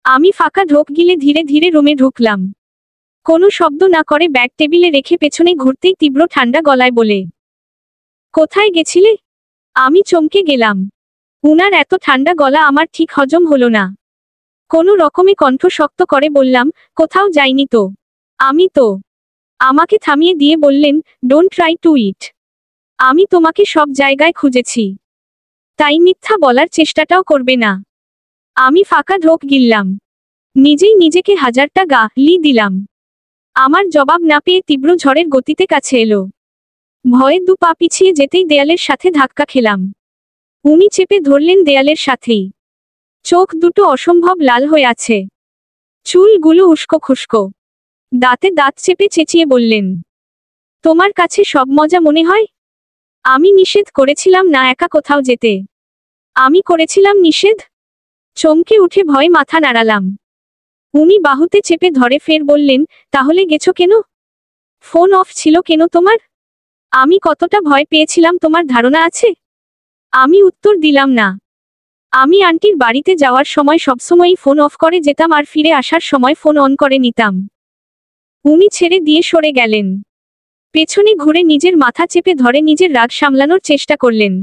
আমি ফাঁকা ঢোক গিলে ধীরে ধীরে রুমে ঢুকলাম। কোনো শব্দ না করে ব্যাগ টেবিলে রেখে পেছনে ঘুরতেই তীব্র ঠান্ডা গলায় বলে, কোথায় গেছিলে? আমি চমকে গেলাম। উনার এত ঠান্ডা গলা আমার ঠিক হজম হলো না। কোনো রকমে কণ্ঠ শক্ত করে বললাম, কোথাও যাইনি তো। আমি তো। আমাকে থামিয়ে দিয়ে বললেন, ডোন্ট ট্রাই টু ইট। আমি তোমাকে সব জায়গায় খুঁজেছি। তাই মিথ্যা বলার চেষ্টাটাও করবে না। আমি ফাঁকা ঢোক গিললাম। নিজেই নিজেকে 1000টা গালি দিলাম। আমার জবাব না পেয়ে তীব্র ঝড়ের গতিতে কাছে এলো। ভয়ে 2 পা পিছিয়ে যেতেই দেয়ালের সাথে ধাক্কা খেলাম। উনি চেপে ধরলেন দেয়ালের সাথেই। চোখ দুটো অসম্ভব লাল হয়ে আছে। চুলগুলো উস্কো খুস্কো। দাঁতে দাঁত চেপে চেঁচিয়ে বললেন, তোমার কাছে সব মজা মনে হয়? আমি নিষেধ করেছিলাম না একা কোথাও যেতে। আমি করেছিলাম নিষেধ? চমকে উঠে ভয়ে মাথা নাড়ালাম। উনি বাহুতে চেপে ধরে ফের বললেন, তাহলে গেছো কেন? ফোন অফ ছিল কেন তোমার? আমি কতটা ভয় পেয়েছিলাম তোমার ধারণা আছে? আমি উত্তর দিলাম না। আমি আন্টির বাড়িতে যাওয়ার সময় সবসময়ই ফোন অফ করে যেতাম আর ফিরে আসার সময় ফোন অন করে নিতাম। উনি ছেড়ে দিয়ে সরে গেলেন। পেছনে ঘুরে নিজের মাথা চেপে ধরে নিজের রাগ সামলানোর চেষ্টা করলেন।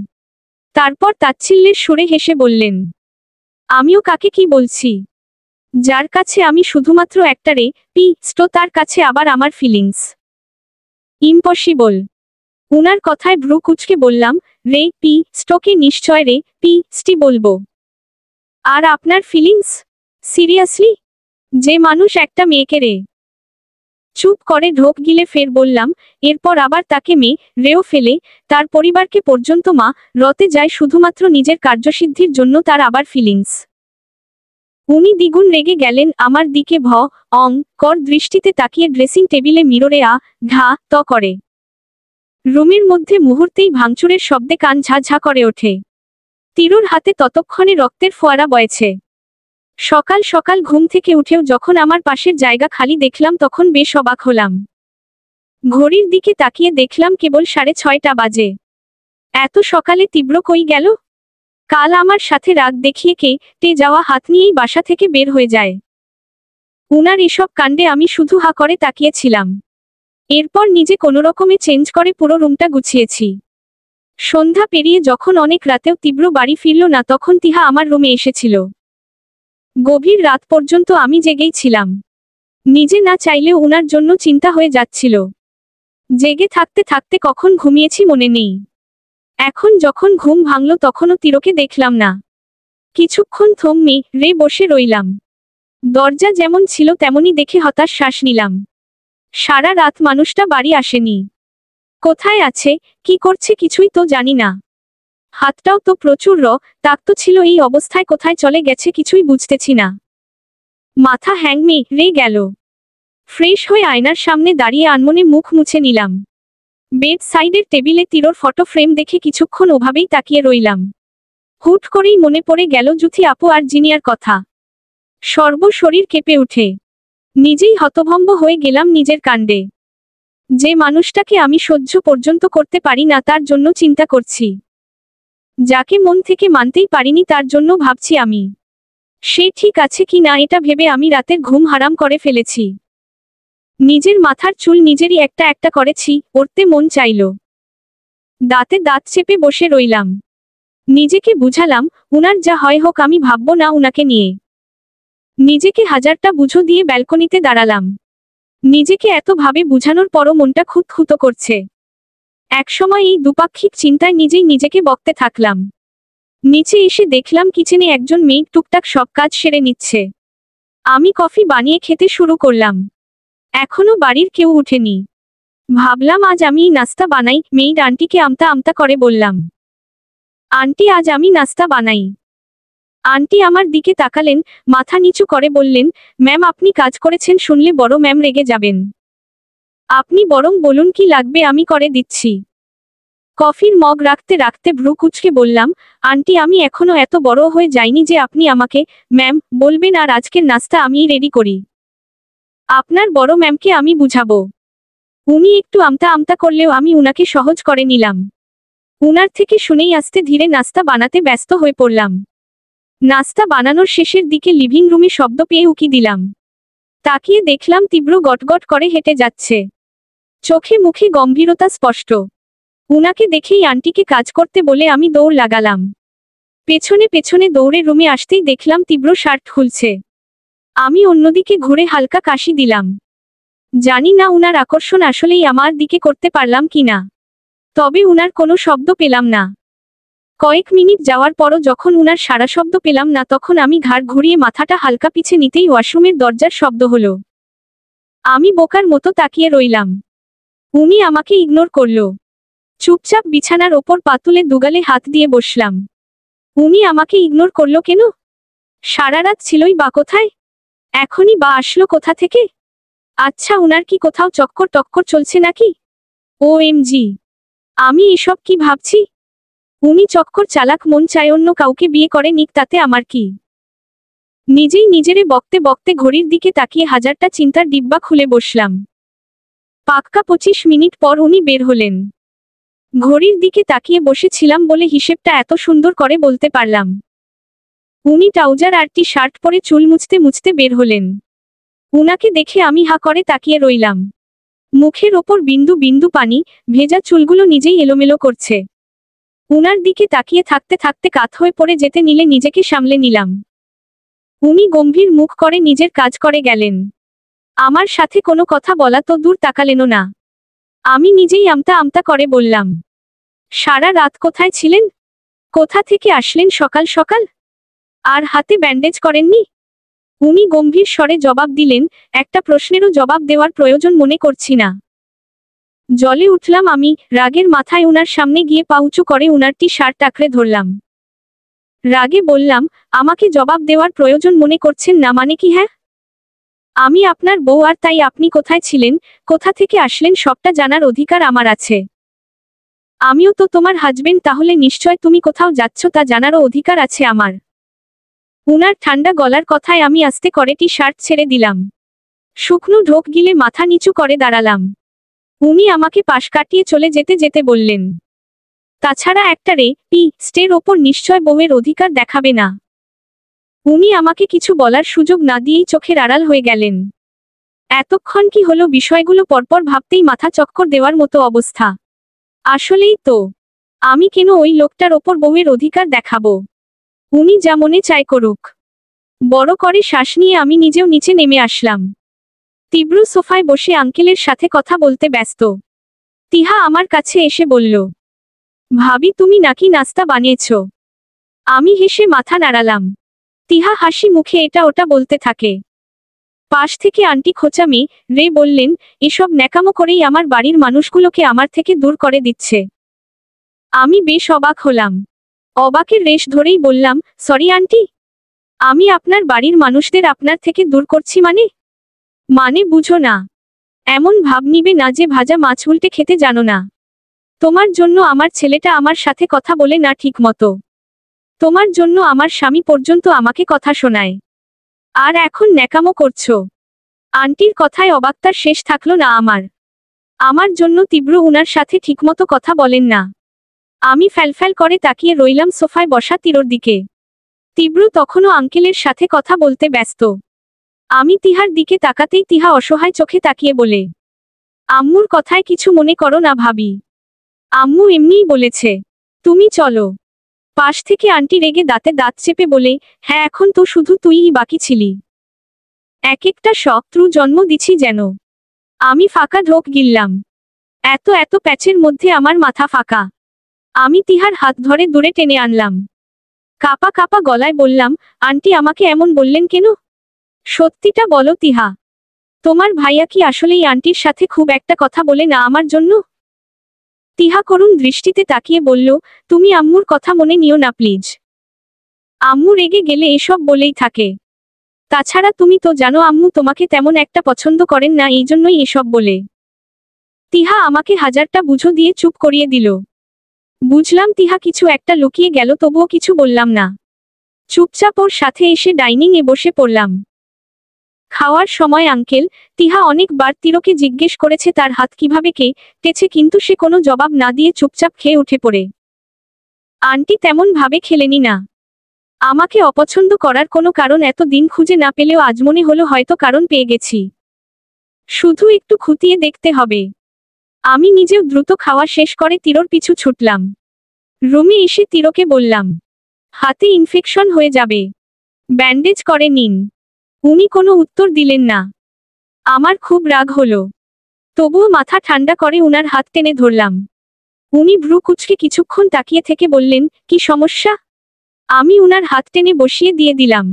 তারপর তাচ্ছিল্যের সুরে হেসে বললেন, আমিও কাকে কি বলছি? যার কাছে আমি শুধুমাত্র একটা রে পি স্টো, তার কাছে আবার আমার ফিলিংস। ইম্পসিবল। উনার কথায় ভ্রু কুচকে বললাম, রে পি স্টোকে নিশ্চয় রে পি স্টি বলবো। আর আপনার ফিলিংস? সিরিয়াসলি? যে মানুষ একটা মেয়েকে রে। চুপ করে ঢোক গিলে ফের বললাম, এরপর আবার তাকে মেয়ে রেও ফেলে তার পরিবারকে পর্যন্ত মা রতে যায় শুধুমাত্র নিজের কার্যসিদ্ধির জন্য, তার আবার ফিলিংস। উনি দ্বিগুণ রেগে গেলেন, আমার দিকে অং কর দৃষ্টিতে তাকিয়ে ড্রেসিং টেবিলে মিররে ঘা ত করে। রুমের মধ্যে মুহূর্তেই ভাঙচুরের শব্দে কান ঝাঝা করে ওঠে। তিরুর হাতে ততক্ষণে রক্তের ফোয়ারা বয়েছে। সকাল সকাল ঘুম থেকে উঠেও যখন আমার পাশের জায়গা খালি দেখলাম তখন বেশ অবাক হলাম। ঘড়ির দিকে তাকিয়ে দেখলাম কেবল 6:30 বাজে। এত সকালে তীব্র কই গেল? কাল আমার সাথে রাগ দেখিয়ে কেটে যাওয়া হাত নিয়েই বাসা থেকে বের হয়ে যায়। উনার এসব কাণ্ডে আমি শুধু হা করে তাকিয়েছিলাম। এরপর নিজে কোনোরকমে চেঞ্জ করে পুরো রুমটা গুছিয়েছি। সন্ধ্যা পেরিয়ে যখন অনেক রাতেও তীব্র বাড়ি ফিরল না, তখন তিহা আমার রুমে এসেছিল। গভীর রাত পর্যন্ত আমি জেগেই ছিলাম। নিজে না চাইলেও উনার জন্য চিন্তা হয়ে যাচ্ছিল। জেগে থাকতে থাকতে কখন ঘুমিয়েছি মনে নেই। এখন যখন ঘুম ভাঙল তখনও তিরকে দেখলাম না। কিছুক্ষণ থমমে রে বসে রইলাম। দরজা যেমন ছিল তেমনই দেখে হতাশ শ্বাস নিলাম। সারা রাত মানুষটা বাড়ি আসেনি। কোথায় আছে, কি করছে কিছুই তো জানি না। হাতটাও তো প্রচুর রক্তাক্ত ছিল, এই অবস্থায় কোথায় চলে গেছে কিছুই বুঝতেছি না। মাথা হ্যাংমে রে গেল। ফ্রেশ হয়ে আয়নার সামনে দাঁড়িয়ে আনমনে মুখ মুছে নিলাম। বেড সাইডের টেবিলে তিরোর ফটো ফ্রেম দেখে কিছুক্ষণ ওভাবেই তাকিয়ে রইলাম। হুট করেই মনে পড়ে গেল জুথি আপু আর জিনিয়ার কথা। সর্বশরীর কেঁপে উঠে নিজেই হতভম্ব হয়ে গেলাম নিজের কাণ্ডে। যে মানুষটাকে আমি সহ্য পর্যন্ত করতে পারি না তার জন্য চিন্তা করছি। যাকে মন থেকে মানতেই পারিনি তার জন্য ভাবছি আমি। সে ঠিক আছে কি না এটা ভেবে আমি রাতের ঘুম হারাম করে ফেলেছি। নিজের মাথার চুল নিজেরই একটা একটা করেছি, পড়তে মন চাইল। দাঁতে দাঁত চেপে বসে রইলাম। নিজেকে বুঝালাম, উনার যা হয় হোক আমি ভাববো না উনাকে নিয়ে। নিজেকে হাজারটা বুঝো দিয়ে ব্যালকনিতে দাঁড়ালাম। নিজেকে এত ভাবে বুঝানোর পরও মনটা খুঁতখুতো করছে। একসময় এই দুপাক্ষিক চিন্তায় নিজেই নিজেকে বকতে থাকলাম। নিচে এসে দেখলাম কিচেনে একজন মেয়ে টুকটাক সব কাজ সেরে নিচ্ছে। আমি কফি বানিয়ে খেতে শুরু করলাম। এখনো বাড়ির কেউ উঠেনি। ভাবলাম আজ আমি নাস্তা বানাই। মেয়ের আন্টিকে আমতা আমতা করে বললাম, আন্টি আজ আমি নাস্তা বানাই। আন্টি আমার দিকে তাকালেন, মাথা নিচু করে বললেন, ম্যাম আপনি কাজ করেছেন শুনলে বড় ম্যাম রেগে যাবেন। আপনি বরং বলুন কি লাগবে আমি করে দিচ্ছি। কফির মগ রাখতে রাখতে ভ্রু কুচকে বললাম, আন্টি আমি এখনো এত বড় হয়ে যাইনি যে আপনি আমাকে ম্যাম বলবেন আর আজকের নাস্তা আমিই রেডি করি। আপনার বড় ম্যামকে আমি বুঝাবো। উনি একটু আমতা আমতা করলেও আমি উনাকে সহজ করে নিলাম। উনার থেকে শুনেই আস্তে ধীরে নাস্তা বানাতে ব্যস্ত হয়ে পড়লাম। নাস্তা বানানোর শেষের দিকে লিভিং রুমে শব্দ পেয়ে উকি দিলাম। তাকিয়ে দেখলাম তীব্র গটগট করে হেঁটে যাচ্ছে। চোখে মুখে গম্ভীরতা স্পষ্ট। উনাকে দেখেই আন্টিকে কাজ করতে বলে আমি দৌড় লাগালাম। পেছনে পেছনে দৌড়ে রুমে আসতেই দেখলাম তীব্র শার্ট খুলছে। আমি অন্যদিকে ঘুরে হালকা কাশি দিলাম। জানি না উনার আকর্ষণ আসলেই আমার দিকে করতে পারলাম কিনা। তবে উনার কোনো শব্দ পেলাম না। কয়েক মিনিট যাওয়ার পরও যখন উনার সারা শব্দ পেলাম না তখন আমি ঘাড় ঘুরিয়ে মাথাটা হালকা পিছে নিতেই ওয়াশরুমের দরজার শব্দ হলো। আমি বোকার মতো তাকিয়ে রইলাম। উনি আমাকে ইগনোর করল। চুপচাপ বিছানার ওপর পা তুলে দুগালে হাত দিয়ে বসলাম। উনি আমাকে ইগনোর করলো কেন? সারা রাত ছিলই বা কোথায়? এখনই বা আসলো কোথা থেকে? আচ্ছা উনার কি কোথাও চক্কর টক্কর চলছে নাকি? OMG! আমি এসব কি ভাবছি? উনি চক্কর চালাক, মন চায় অন্য কাউকে বিয়ে করে নিক, তাতে আমার কি? নিজেই নিজেরে বকতে বকতে ঘড়ির দিকে তাকিয়ে হাজারটা চিন্তার ডিব্বা খুলে বসলাম। পাক্কা 25 মিনিট পর উনি বের হলেন। ঘড়ির দিকে তাকিয়ে বসেছিলাম বলে হিসেবটা এত সুন্দর করে বলতে পারলাম। উনি ট্রাউজার আর টি শার্ট পরে চুল মুছতে মুছতে বের হলেন। উনাকে দেখে আমি হা করে তাকিয়ে রইলাম। মুখের ওপর বিন্দু বিন্দু পানি, ভেজা চুলগুলো নিজেই এলোমেলো করছে। উনার দিকে তাকিয়ে থাকতে থাকতে কাত হয়ে পড়ে যেতে নিলে নিজেকে সামলে নিলাম। উনি গম্ভীর মুখ করে নিজের কাজ করে গেলেন। আমার সাথে কোনো কথা বলা তো দূর, তাকালেনও না। আমি নিজেই আমতা আমতা করে বললাম, সারা রাত কোথায় ছিলেন? কোথা থেকে আসলেন সকাল সকাল? আর হাতে ব্যান্ডেজ করেননি? উনি গম্ভীর স্বরে জবাব দিলেন, একটা প্রশ্নেরও জবাব দেওয়ার প্রয়োজন মনে করছি না। জলে উঠলাম আমি, রাগের মাথায় উনার সামনে গিয়ে পা উঁচু করে উনার শার্ট আঁকড়ে ধরলাম। রাগে বললাম, আমাকে জবাব দেওয়ার প্রয়োজন মনে করছেন না মানে কি? হ্যাঁ, আমি আপনার বউ, আর তাই আপনি কোথায় ছিলেন, কোথা থেকে আসলেন সবটা জানার অধিকার আমার আছে। আমিও তো তোমার হাজবেন্ড, তাহলে নিশ্চয় তুমি কোথাও যাচ্ছ তা জানারও অধিকার আছে আমার। উনার ঠান্ডা গলার কথায় আমি আস্তে করে শার্ট ছেড়ে দিলাম। শুকনো ঢোক গিলে মাথা নিচু করে দাঁড়ালাম। উনি আমাকে পাশ কাটিয়ে চলে যেতে যেতে বললেন, তাছাড়া একটা স্টের ওপর নিশ্চয় বউয়ের অধিকার দেখাবে না। উনি আমাকে কিছু বলার সুযোগ না দিয়েই চোখের আড়াল হয়ে গেলেন। এতক্ষণ কি হলো, বিষয়গুলো পরপর ভাবতেই মাথা চক্কর দেওয়ার মতো অবস্থা। আসলেই তো, আমি কেন ওই লোকটার ওপর বউয়ের অধিকার দেখাবো? উনি যা মনে চায় করুক। বড় করে শ্বাস নিয়ে আমি নিজেও নিচে নেমে আসলাম। তীব্র সোফায় বসে আঙ্কেলের সাথে কথা বলতে ব্যস্ত। তিহা আমার কাছে এসে বলল, ভাবি তুমি নাকি নাস্তা বানিয়েছ? আমি হেসে মাথা নাড়ালাম। তিহা হাসি মুখে এটা ওটা বলতে থাকে। পাশ থেকে আন্টি খোঁচা মেয়ে বললেন, এসব ন্যাকামো করেই আমার বাড়ির মানুষগুলোকে আমার থেকে দূর করে দিচ্ছে। আমি বেশ অবাক হলাম। অবাকের রেশ ধরেই বললাম, সরি আন্টি, আমি আপনার বাড়ির মানুষদের আপনার থেকে দূর করছি মানে বুঝো না। এমন ভাব নিবে না যে ভাজা মাছ উল্টে খেতে জানো না। তোমার জন্য আমার ছেলেটা আমার সাথে কথা বলে না ঠিক মতো। তোমার জন্য আমার স্বামী পর্যন্ত আমাকে কথা শোনায়, আর এখন ন্যাকামো করছো। আন্টির কথায় অবাকতার শেষ থাকলো না আমার জন্য তীব্র উনার সাথে ঠিকমতো কথা বলেন না। আমি ফ্যালফ্যাল করে তাকিয়ে রইলাম সোফায় বসা তিরোর দিকে। তীব্র তখনও আঙ্কেলের সাথে কথা বলতে ব্যস্ত। আমি তিহার দিকে তাকাতেই তিহা অসহায় চোখে তাকিয়ে বলে, আম্মুর কথায় কিছু মনে করো না ভাবি। আম্মু এমনিই বলেছে, তুমি চলো। পাশ থেকে আন্টি রেগে দাঁতে দাঁত চেপে বলে, হ্যাঁ এখন তো শুধু তুইই বাকি ছিলি। এক একটা শত্রু জন্ম দিছি যেন। আমি ফাঁকা ঢোক গিললাম। এত এত প্যাচের মধ্যে আমার মাথা ফাঁকা। আমি তিহার হাত ধরে দূরে টেনে আনলাম। কাপা কাপা গলায় বললাম, আন্টি আমাকে এমন বললেন কেন? সত্যিটা বলো তিহা, তোমার ভাইয়া কি আসলেই আন্টির সাথে খুব একটা কথা বলে না আমার জন্য? তিহা করুণ দৃষ্টিতে তাকিয়ে বলল, তুমি আম্মুর কথা মনে নিও না প্লিজ। আম্মু রেগে গেলে এসব বলেই থাকে। তাছাড়া তুমি তো জানো আম্মু তোমাকে তেমন একটা পছন্দ করেন না, এই জন্যই এসব বলে। তিহা আমাকে হাজারটা বুঝো দিয়ে চুপ করিয়ে দিল। বুঝলাম তিহা কিছু একটা লুকিয়ে গেল, তবুও কিছু বললাম না। চুপচাপ ওর সাথে এসে ডাইনিং এ বসে পড়লাম। খাওয়ার সময় আঙ্কেল তিহা অনেকবার তিরোকে জিজ্ঞেস করেছে তার হাত কিভাবে কেটেছে, কিন্তু সে কোনো জবাব না দিয়ে চুপচাপ খেয়ে উঠে পড়ে। আন্টি তেমন ভাবে খেলেনি না। আমাকে অপছন্দ করার কোনো কারণ এত দিন খুঁজে না পেলেও আজ মনে হলো হয়তো কারণ পেয়ে গেছি। শুধু একটু খুঁটিয়ে দেখতে হবে। আমি নিজেও দ্রুত খাওয়া শেষ করে তিরোর পিছু ছুটলাম। রুমে এসে তিরোকে বললাম, হাতে ইনফেকশন হয়ে যাবে, ব্যান্ডেজ করে নিন। উনি কোনো উত্তর দিলেন না। আমার খুব রাগ হলো, তবুও মাথা ঠান্ডা করে উনার হাত টেনে ধরলাম। উনি ভ্রু কুঁচকে কিছুক্ষণ তাকিয়ে থেকে বললেন, কি সমস্যা? আমি উনার হাত টেনে বসিয়ে দিয়ে দিলাম।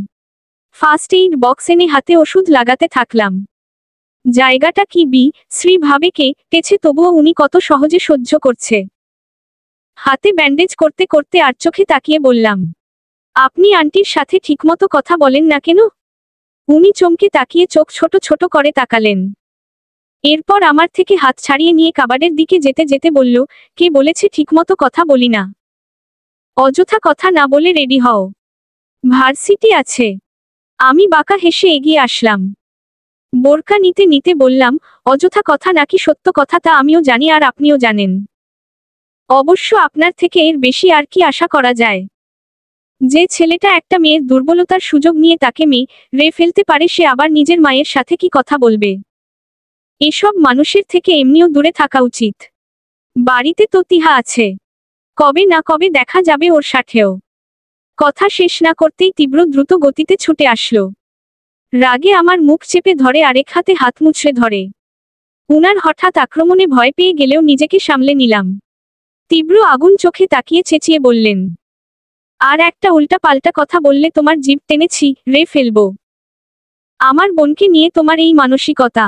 ফার্স্ট এইড বক্স এনে হাতে ওষুধ লাগাতে থাকলাম। জায়গাটা কি শ্রী ভাবে কেটেছে, তবুও উনি কত সহজে সহ্য করছে। হাতে ব্যান্ডেজ করতে করতে আর চোখে তাকিয়ে বললাম, আপনি আন্টির সাথে ঠিকমতো কথা বলেন না কেন? উনি চমকে তাকিয়ে চোখ ছোট ছোট করে তাকালেন। এরপর আমার থেকে হাত ছাড়িয়ে নিয়ে কাবাডের দিকে যেতে যেতে বলল, কে বলেছে ঠিকমতো কথা বলি না? অযথা কথা না বলে রেডি হও, ভার্সিটি আছে। আমি বাঁকা হেসে এগিয়ে আসলাম। বোরকা নিতে নিতে বললাম, অযথা কথা নাকি সত্য কথা তা আমিও জানি আর আপনিও জানেন। অবশ্য আপনার থেকে এর বেশি আর কি আশা করা যায়? যে ছেলেটা একটা মেয়ের দুর্বলতার সুযোগ নিয়ে তাকে মেরে ফেলতে পারে, সে আবার নিজের মায়ের সাথে কি কথা বলবে? এসব মানুষের থেকে এমনিও দূরে থাকা উচিত। বাড়িতে তো তিহা আছে, কবে না কবে দেখা যাবে ওর সাথেও। কথা শেষ না করতেই তীব্র দ্রুত গতিতে ছুটে আসলো। রাগে আমার মুখ চেপে ধরে আরেক হাতে হাত মুছড়ে ধরে। উনার হঠাৎ আক্রমণে ভয় পেয়ে গেলেও নিজেকে সামলে নিলাম। তীব্র আগুন চোখে তাকিয়ে চেঁচিয়ে বললেন, আর একটা উল্টা পাল্টা কথা বললে তোমার জিভ টেনেছি রে ফেলবো। আমার বোনকে নিয়ে তোমার এই মানসিকতা?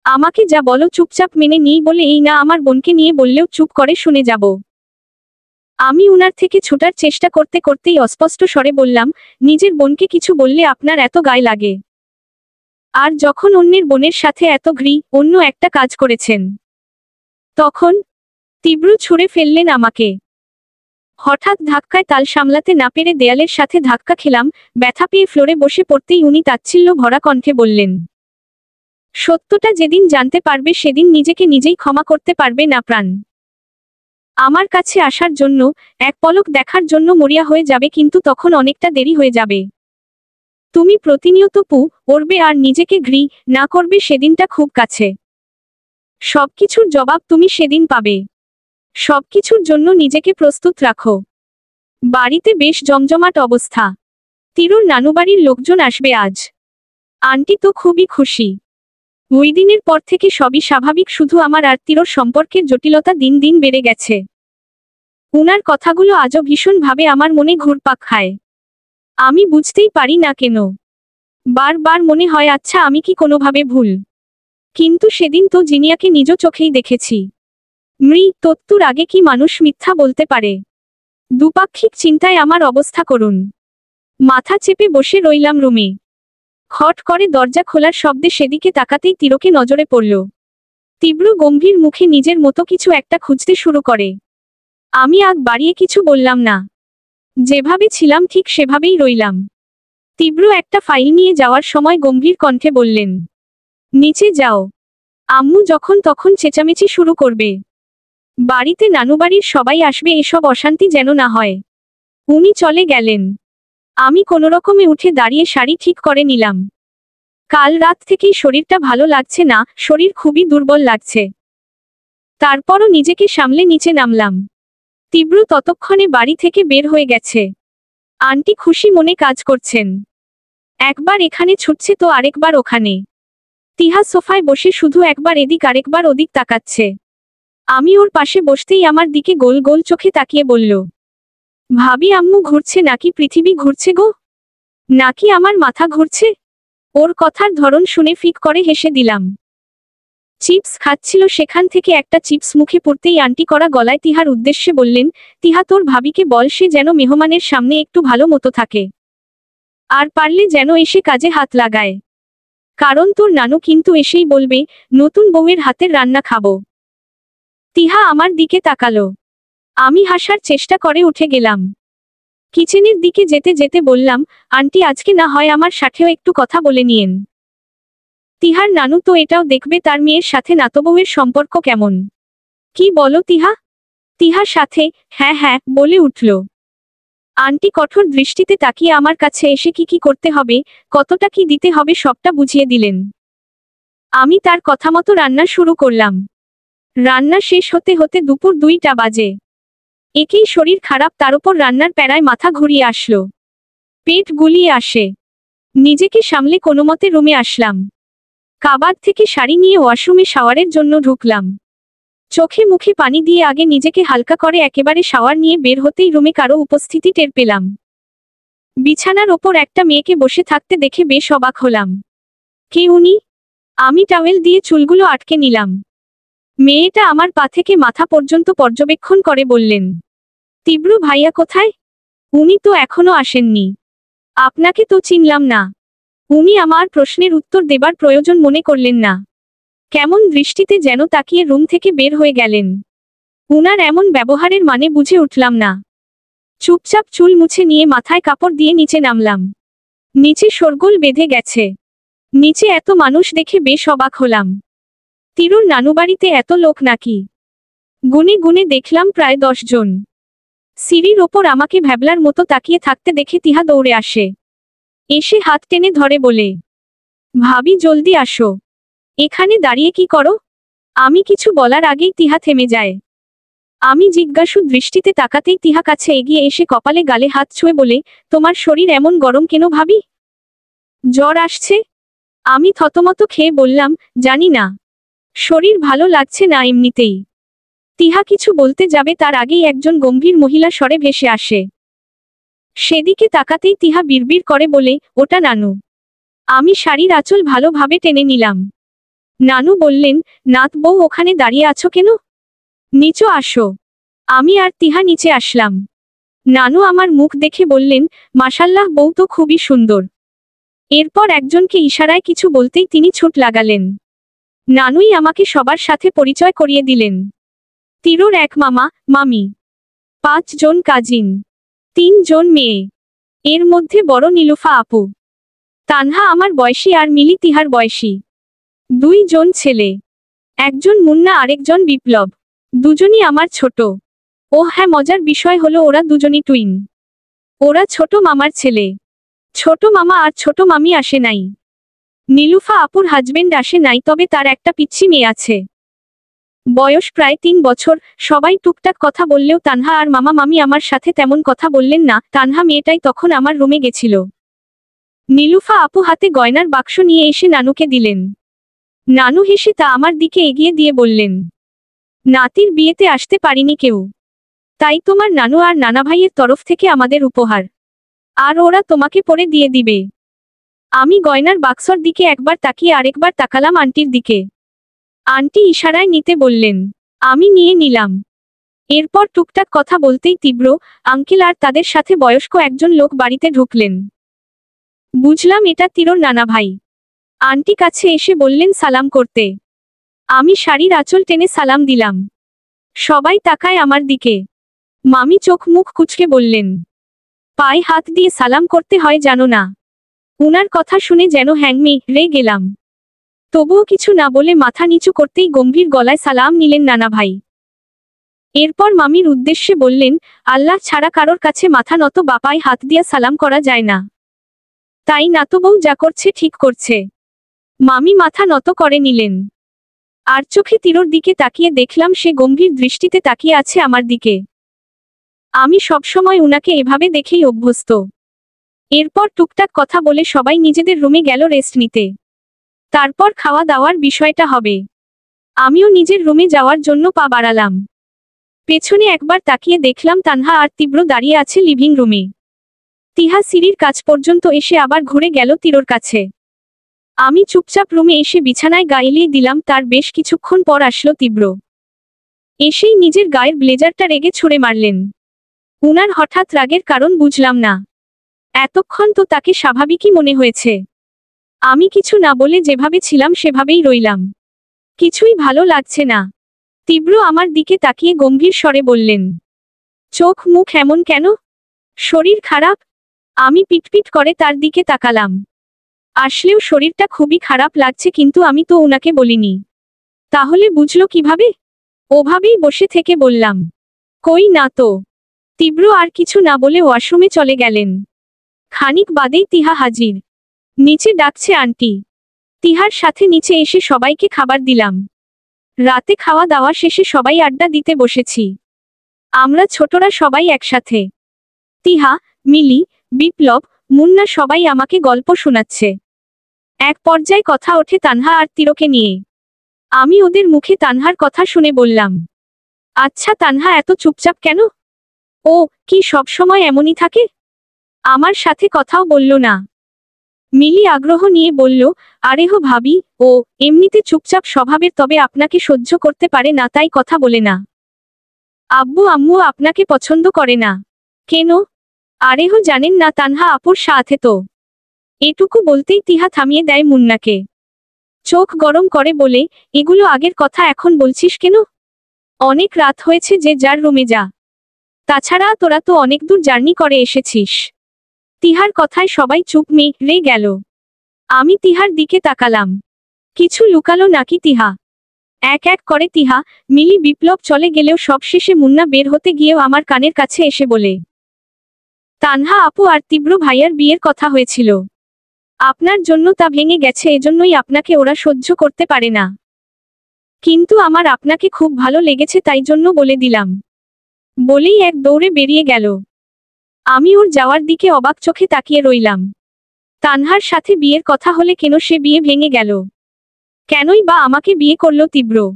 আমাকে যা বলো চুপচাপ মেনে নিই বলে এই না, আমার বোনকে নিয়ে বললেও চুপ করে শুনে যাব। আমি উনার থেকে ছুটার চেষ্টা করতে করতেই অস্পষ্ট স্বরে বললাম, নিজের বোনকে কিছু বললে আপনার এত গায়ে লাগে? আর যখন অন্যের বোনের সাথে এত অন্য একটা কাজ করেছেন তখন? তীব্র ছুঁড়ে ফেললেন আমাকে। হঠাৎ ধাক্কায় তাল সামলাতে না পেরে দেয়ালের সাথে ধাক্কা খেলাম। ব্যথা পেয়ে ফ্লোরে বসে পড়তেই উনি তাচ্ছিল্য ভরা কণ্ঠে বললেন, সত্যটা যেদিন জানতে পারবে সেদিন নিজেকে নিজেই ক্ষমা করতে পারবে না প্রাণ। আমার কাছে আসার জন্য, এক পলক দেখার জন্য মরিয়া হয়ে যাবে, কিন্তু তখন অনেকটা দেরি হয়ে যাবে। তুমি প্রতিনিয়ত ওড়বে আর নিজেকে না করবে সেদিনটা খুব কাছে। সবকিছুর জবাব তুমি সেদিন পাবে। সবকিছুর জন্য নিজেকে প্রস্তুত রাখো। বাড়িতে বেশ জমজমাট অবস্থা। তিরুর নানুবাড়ির লোকজন আসবে আজ। আন্টি তো খুবই খুশি। ওই দিনের পর থেকে সবই স্বাভাবিক, শুধু আমার আর তিরোর সম্পর্কের জটিলতা দিন দিন বেড়ে গেছে। উনার কথাগুলো আজও ভীষণভাবে আমার মনে ঘুরপাক খায়। আমি বুঝতেই পারি না কেন। বারবার মনে হয় আচ্ছা আমি কি কোনোভাবে ভুল? কিন্তু সেদিন তো জিনিয়াকে নিজ চোখেই দেখেছি। তত্তুর আগে কি মানুষ মিথ্যা বলতে পারে? দুপাক্ষিক চিন্তায় আমার অবস্থা করুন। মাথা চেপে বসে রইলাম রুমে। খট করে দরজা খোলার শব্দে সেদিকে তাকাতেই তিরোকে নজরে পড়ল। তীব্র গম্ভীর মুখে নিজের মতো কিছু একটা খুঁজতে শুরু করে। আমি আগ বাড়িয়ে কিছু বললাম না। যেভাবে ছিলাম ঠিক সেভাবেই রইলাম। তীব্র একটা ফাইল নিয়ে যাওয়ার সময় গম্ভীর কণ্ঠে বললেন, নিচে যাও। আম্মু যখন তখন চেঁচামেচি শুরু করবে। বাড়িতে নানুবাড়ির সবাই আসবে, এসব অশান্তি যেন না হয়। উনি চলে গেলেন। আমি কোনোরকমে উঠে দাঁড়িয়ে শাড়ি ঠিক করে নিলাম। কাল রাত থেকেই শরীরটা ভালো লাগছে না, শরীর খুবই দুর্বল লাগছে। তারপরও নিজেকে সামলে নিচে নামলাম। তীব্র ততক্ষণে বাড়ি থেকে বের হয়ে গেছে। আন্টি খুশি মনে কাজ করছেন। একবার এখানে ছুটছে তো আরেকবার ওখানে। তিহা সোফায় বসে শুধু একবার এদিক আরেকবার ওদিক তাকাচ্ছে। আমি ওর পাশে বসতেই আমার দিকে গোল গোল চোখে তাকিয়ে বলল, ভাবি আম্মু ঘুরছে নাকি পৃথিবী ঘুরছে গো? নাকি আমার মাথা ঘুরছে? ওর কথার ধরন শুনে ফিক করে হেসে দিলাম। চিপস খাচ্ছিল, সেখান থেকে একটা চিপস মুখে পড়তেই আন্টি করা গলায় তিহার উদ্দেশ্যে বললেন, তিহা তোর ভাবিকে বল সে যেন মেহমানের সামনে একটু ভালো মতো থাকে। আর পারলে যেন এসে কাজে হাত লাগায়। কারণ তোর নানু কিন্তু এসেই বলবে, নতুন বউয়ের হাতের রান্না খাবো। তিহা আমার দিকে তাকালো। আমি হাসার চেষ্টা করে উঠে গেলাম। কিচেনের দিকে যেতে যেতে বললাম, আন্টি আজকে না হয় আমার সাথেও একটু কথা বলে নিয়েন। তিহার নানু তো এটাও দেখবে তার মেয়ের সাথে নাতবউয়ের সম্পর্ক কেমন। কি বলো তিহা? তিহার সাথে হ্যাঁ হ্যাঁ বলে উঠল। আন্টি কঠোর দৃষ্টিতে তাকিয়ে আমার কাছে এসে কি কি করতে হবে, কতটা কি দিতে হবে সবটা বুঝিয়ে দিলেন। আমি তার কথা মতো রান্না শুরু করলাম। রান্না শেষ হতে হতে দুপুর 2টা বাজে। একেই শরীর খারাপ, তার উপর রান্নার প্যারায় মাথা ঘুরিয়ে আসলো। পেট গুলিয়ে আসে। নিজেকে সামলে কোনোমতে রুমে আসলাম। কাবাড থেকে শাড়ি নিয়ে ওয়াশরুমে শাওয়ারের জন্য ঢুকলাম। চোখে মুখে পানি দিয়ে আগে নিজেকে হালকা করে একেবারে শাওয়ার নিয়ে বের হতেই রুমে কারো উপস্থিতি টের পেলাম। বিছানার ওপর একটা মেয়েকে বসে থাকতে দেখে বেশ অবাক হলাম। কে উনি? আমি টাওয়েল দিয়ে চুলগুলো আটকে নিলাম। মেয়েটা আমার পা থেকে মাথা পর্যন্ত পর্যবেক্ষণ করে বললেন, তীব্র ভাইয়া কোথায়? উনি তো এখনো আসেননি। আপনাকে তো চিনলাম না। উনি আমার প্রশ্নের উত্তর দেবার প্রয়োজন মনে করলেন না। কেমন দৃষ্টিতে যেন তাকিয়ে রুম থেকে বের হয়ে গেলেন। উনার এমন ব্যবহারের মানে বুঝে উঠলাম না। চুপচাপ চুল মুছে নিয়ে মাথায় কাপড় দিয়ে নিচে নামলাম। নিচে শোরগোল বেঁধে গেছে। নিচে এত মানুষ দেখে বেশ অবাক হলাম। তিরুর নানুবাড়িতে এত লোক নাকি? গুনে গুনে দেখলাম প্রায় 10 জন। সিঁড়ির ওপর আমাকে ভ্যাবলার মতো তাকিয়ে থাকতে দেখে তিহা দৌড়ে আসে। এসে হাত টেনে ধরে বলে, ভাবি জলদি আসো। এখানে দাঁড়িয়ে কি করো? আমি কিছু বলার আগেই তিহা থেমে যায়। আমি জিজ্ঞাসু দৃষ্টিতে তাকাতেই তিহা কাছে এগিয়ে এসে কপালে গালে হাত ছুঁয়ে বলে, তোমার শরীর এমন গরম কেন ভাবি? জ্বর আসছে? আমি থতমত খেয়ে বললাম, জানি না। শরীর ভালো লাগছে না এমনিতেই। তিহা কিছু বলতে যাবে তার আগেই একজন গম্ভীর মহিলা স্বরে ভেসে আসে। সেদিকে তাকাতেই তিহা বিড়বিড় করে বলে, ওটা নানু। আমি শাড়ির আঁচল ভালোভাবে টেনে নিলাম। নানু বললেন, নাত বউ ওখানে দাঁড়িয়ে আছো কেন? নিচে আসো। আমি আর তিহা নিচে আসলাম। নানু আমার মুখ দেখে বললেন, মাশাল্লাহ বউ তো খুবই সুন্দর। এরপর একজনকে ইশারায় কিছু বলতেই তিনি ছুট লাগালেন। নানুই আমাকে সবার সাথে পরিচয় করিয়ে দিলেন। তিরোর এক মামা, মামি, 5 জন কাজিন, 3 জন মেয়ে। এর মধ্যে বড় নীলুফা আপু। তানহা আমার বয়সী আর মিলি তিহার বয়সী। 2 জন ছেলে, একজন মুন্না আরেকজন বিপ্লব। দুজনই আমার ছোট। ও হ্যাঁ, মজার বিষয় হলো ওরা দুজনই টুইন। ওরা ছোট মামার ছেলে। ছোট মামা আর ছোট মামি আসে নাই। নীলুফা আপুর হাজবেন্ড আসে নাই, তবে তার একটা পিচ্ছি মেয়ে আছে। বয়স প্রায় 3 বছর। সবাই টুকটাক কথা বললেও তানহা আর মামা মামি আমার সাথে তেমন কথা বললেন না। তানহা মেয়েটাই তখন আমার রুমে গেছিল। নীলুফা আপু হাতে গয়নার বাক্স নিয়ে এসে নানুকে দিলেন। নানু হেসে তা আমার দিকে এগিয়ে দিয়ে বললেন, নাতির বিয়েতে আসতে পারিনি কেউ, তাই তোমার নানু আর নানা ভাইয়ের তরফ থেকে আমাদের উপহার। আর ওরা তোমাকে পরে দিয়ে দিবে। আমি গয়নার বাক্সর দিকে একবার তাকিয়ে আরেকবার তাকালাম আন্টির দিকে। আন্টি ইশারায় নিতে বললেন। আমি নিয়ে নিলাম। এরপর টুকটাক কথা বলতেই তীব্র আঙ্কেল আর তাদের সাথে বয়স্ক একজন লোক বাড়িতে ঢুকলেন। বুঝলাম এটা তিরোর নানা ভাই। আন্টি কাছে এসে বললেন সালাম করতে। আমি শাড়ির আঁচল টেনে সালাম দিলাম। সবাই তাকায় আমার দিকে। মামি চোখ মুখ কুঁচকে বললেন, পায়ে হাত দিয়ে সালাম করতে হয় জানো না? উনার কথা শুনে যেন হ্যাংমি রে গেলাম। তবুও কিছু না বলে মাথা নিচু করতেই গম্ভীর গলায় সালাম নিলেন নানা ভাই। এরপর মামির উদ্দেশ্যে বললেন, আল্লাহ ছাড়া কারোর কাছে মাথা নত বা পায়ে হাত দিয়া সালাম করা যায় না। তাই নাতো বউ যা করছে ঠিক করছে। মামি মাথা নত করে নিলেন। আর চোখে তিরোর দিকে তাকিয়ে দেখলাম সে গম্ভীর দৃষ্টিতে তাকিয়ে আছে আমার দিকে। আমি সবসময় উনাকে এভাবে দেখেই অভ্যস্ত। এরপর টুকটাক কথা বলে সবাই নিজেদের রুমে গেল রেস্ট নিতে। তারপর খাওয়া দাওয়ার বিষয়টা হবে। আমিও নিজের রুমে যাওয়ার জন্য পা বাড়ালাম। পেছনে একবার তাকিয়ে দেখলাম তানহা আর তীব্র দাঁড়িয়ে আছে লিভিং রুমে। তিহা সিঁড়ির কাছ পর্যন্ত এসে আবার ঘুরে গেল তিরোর কাছে। আমি চুপচাপ রুমে এসে বিছানায় গা এলিয়ে দিলাম। তার বেশ কিছুক্ষণ পর আসলো তীব্র। এসেই নিজের গায়ের ব্লেজারটা রেগে ছুঁড়ে মারলেন। উনার হঠাৎ রাগের কারণ বুঝলাম না। এতক্ষণ তো তাকে স্বাভাবিকই মনে হয়েছে। আমি কিছু না বলে যেভাবে ছিলাম সেভাবেই রইলাম। কিছুই ভালো লাগছে না। তীব্র আমার দিকে তাকিয়ে গম্ভীর স্বরে বললেন, চোখ মুখ এমন কেন? শরীর খারাপ? আমি পিটপিট করে তার দিকে তাকালাম। আসলেও শরীরটা খুবই খারাপ লাগছে, কিন্তু আমি তো উনাকে বলিনি। তাহলে বুঝলো কিভাবে? ওভাবেই বসে থেকে বললাম, কই না তো। তীব্র আর কিছু না বলে ওয়াশরুমে চলে গেলেন। খানিক বাদেই তিহা হাজির। নিচে ডাকছে আন্টি। তিহার সাথে নিচে এসে সবাইকে খাবার দিলাম। রাতে খাওয়া দাওয়া শেষে সবাই আড্ডা দিতে বসেছি। আমরা ছোটরা সবাই একসাথে। তিহা, মিলি, বিপ্লব, মুন্না সবাই আমাকে গল্প শোনাচ্ছে। এক পর্যায়ে কথা ওঠে তানহা আর তিরোকে নিয়ে। আমি ওদের মুখে তানহার কথা শুনে বললাম, আচ্ছা তানহা এত চুপচাপ কেন? ও কি সবসময় এমনই থাকে? আমার সাথে কথাও বলল না। মিলি আগ্রহ নিয়ে বলল, আরে হো ভাবি, ও এমনিতে চুপচাপ স্বভাবের, তবে আপনাকে সহ্য করতে পারে না তাই কথা বলে না। আব্বু আম্মু আপনাকে পছন্দ করে না। কেন? আরে হো জানেন না তানহা আপুর সাথে তো। এটুকু বলতেই তিহা থামিয়ে দেয় মুন্নাকে। চোখ গরম করে বলে, এগুলো আগের কথা এখন বলছিস কেন? অনেক রাত হয়েছে, যে যার রুমে যা। তাছাড়া তোরা তো অনেক দূর জার্নি করে এসেছিস। তিহার কথায় সবাই চুপ রে গেল। আমি তিহার দিকে তাকালাম। কিছু লুকালো নাকি তিহা? এক এক করে তিহা, মিলি, বিপ্লব চলে গেলেও সবশেষে মুন্না বের হতে গিয়েও আমার কানের কাছে এসে বলে, তানহা আপু আর তীব্র ভাইয়ার বিয়ের কথা হয়েছিল। আপনার জন্য তা ভেঙে গেছে, এজন্যই আপনাকে ওরা সহ্য করতে পারে না। কিন্তু আমার আপনাকে খুব ভালো লেগেছে, তাই জন্য বলে দিলাম। বলেই এক দৌড়ে বেরিয়ে গেল। আমি ওর যাওয়ার দিকে অবাক চোখে তাকিয়ে রইলাম। তানহার সাথে বিয়ের কথা হলে কেন সে বিয়ে ভেঙে গেল? কেনই বা আমাকে বিয়ে করলো? তীব্র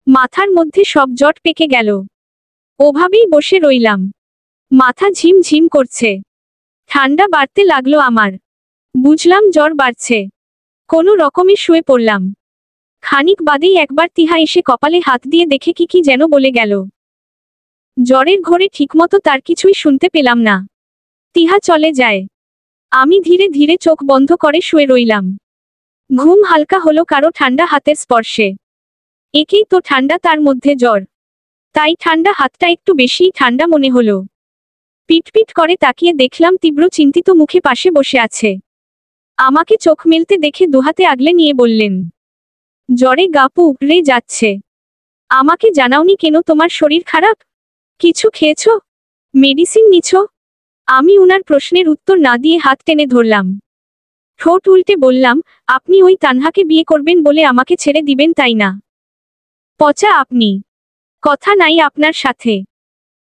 মাথার মধ্যে সব জট পেকে গেল। ওভাবেই বসে রইলাম। মাথা ঝিম ঝিম করছে। ঠান্ডা বাড়তে লাগলো আমার। বুঝলাম জ্বর বাড়ছে। কোনো রকমে শুয়ে পড়লাম। খানিক বাদেই একবার তিহা এসে কপালে হাত দিয়ে দেখে কি কি যেন বলে গেল। জ্বরের ঘোরে ঠিকমতো তার কিছুই শুনতে পেলাম না। তিহা চলে যায়। আমি ধীরে ধীরে চোখ বন্ধ করে শুয়ে রইলাম। ঘুম হালকা হলো কারো ঠান্ডা হাতের স্পর্শে। একেই তো ঠান্ডা, তার মধ্যে জ্বর, তাই ঠান্ডা হাতটা একটু বেশিই ঠান্ডা মনে হলো। পিটপিট করে তাকিয়ে দেখলাম তীব্র চিন্তিত মুখে পাশে বসে আছে। আমাকে চোখ মেলতে দেখে দুহাতে আগলে নিয়ে বললেন, জ্বরে গা উপড়ে যাচ্ছে। আমাকে জানাওনি কেন তোমার শরীর খারাপ? কিছু খেয়েছো? মেডিসিন নিছো? আমি উনার প্রশ্নের উত্তর না দিয়ে হাত টেনে ধরলাম। ঠোঁট উল্টে বললাম, আপনি ওই তানহাকে বিয়ে করবেন বলে আমাকে ছেড়ে দিবেন তাই না? পচা আপনি। কথা নাই আপনার সাথে।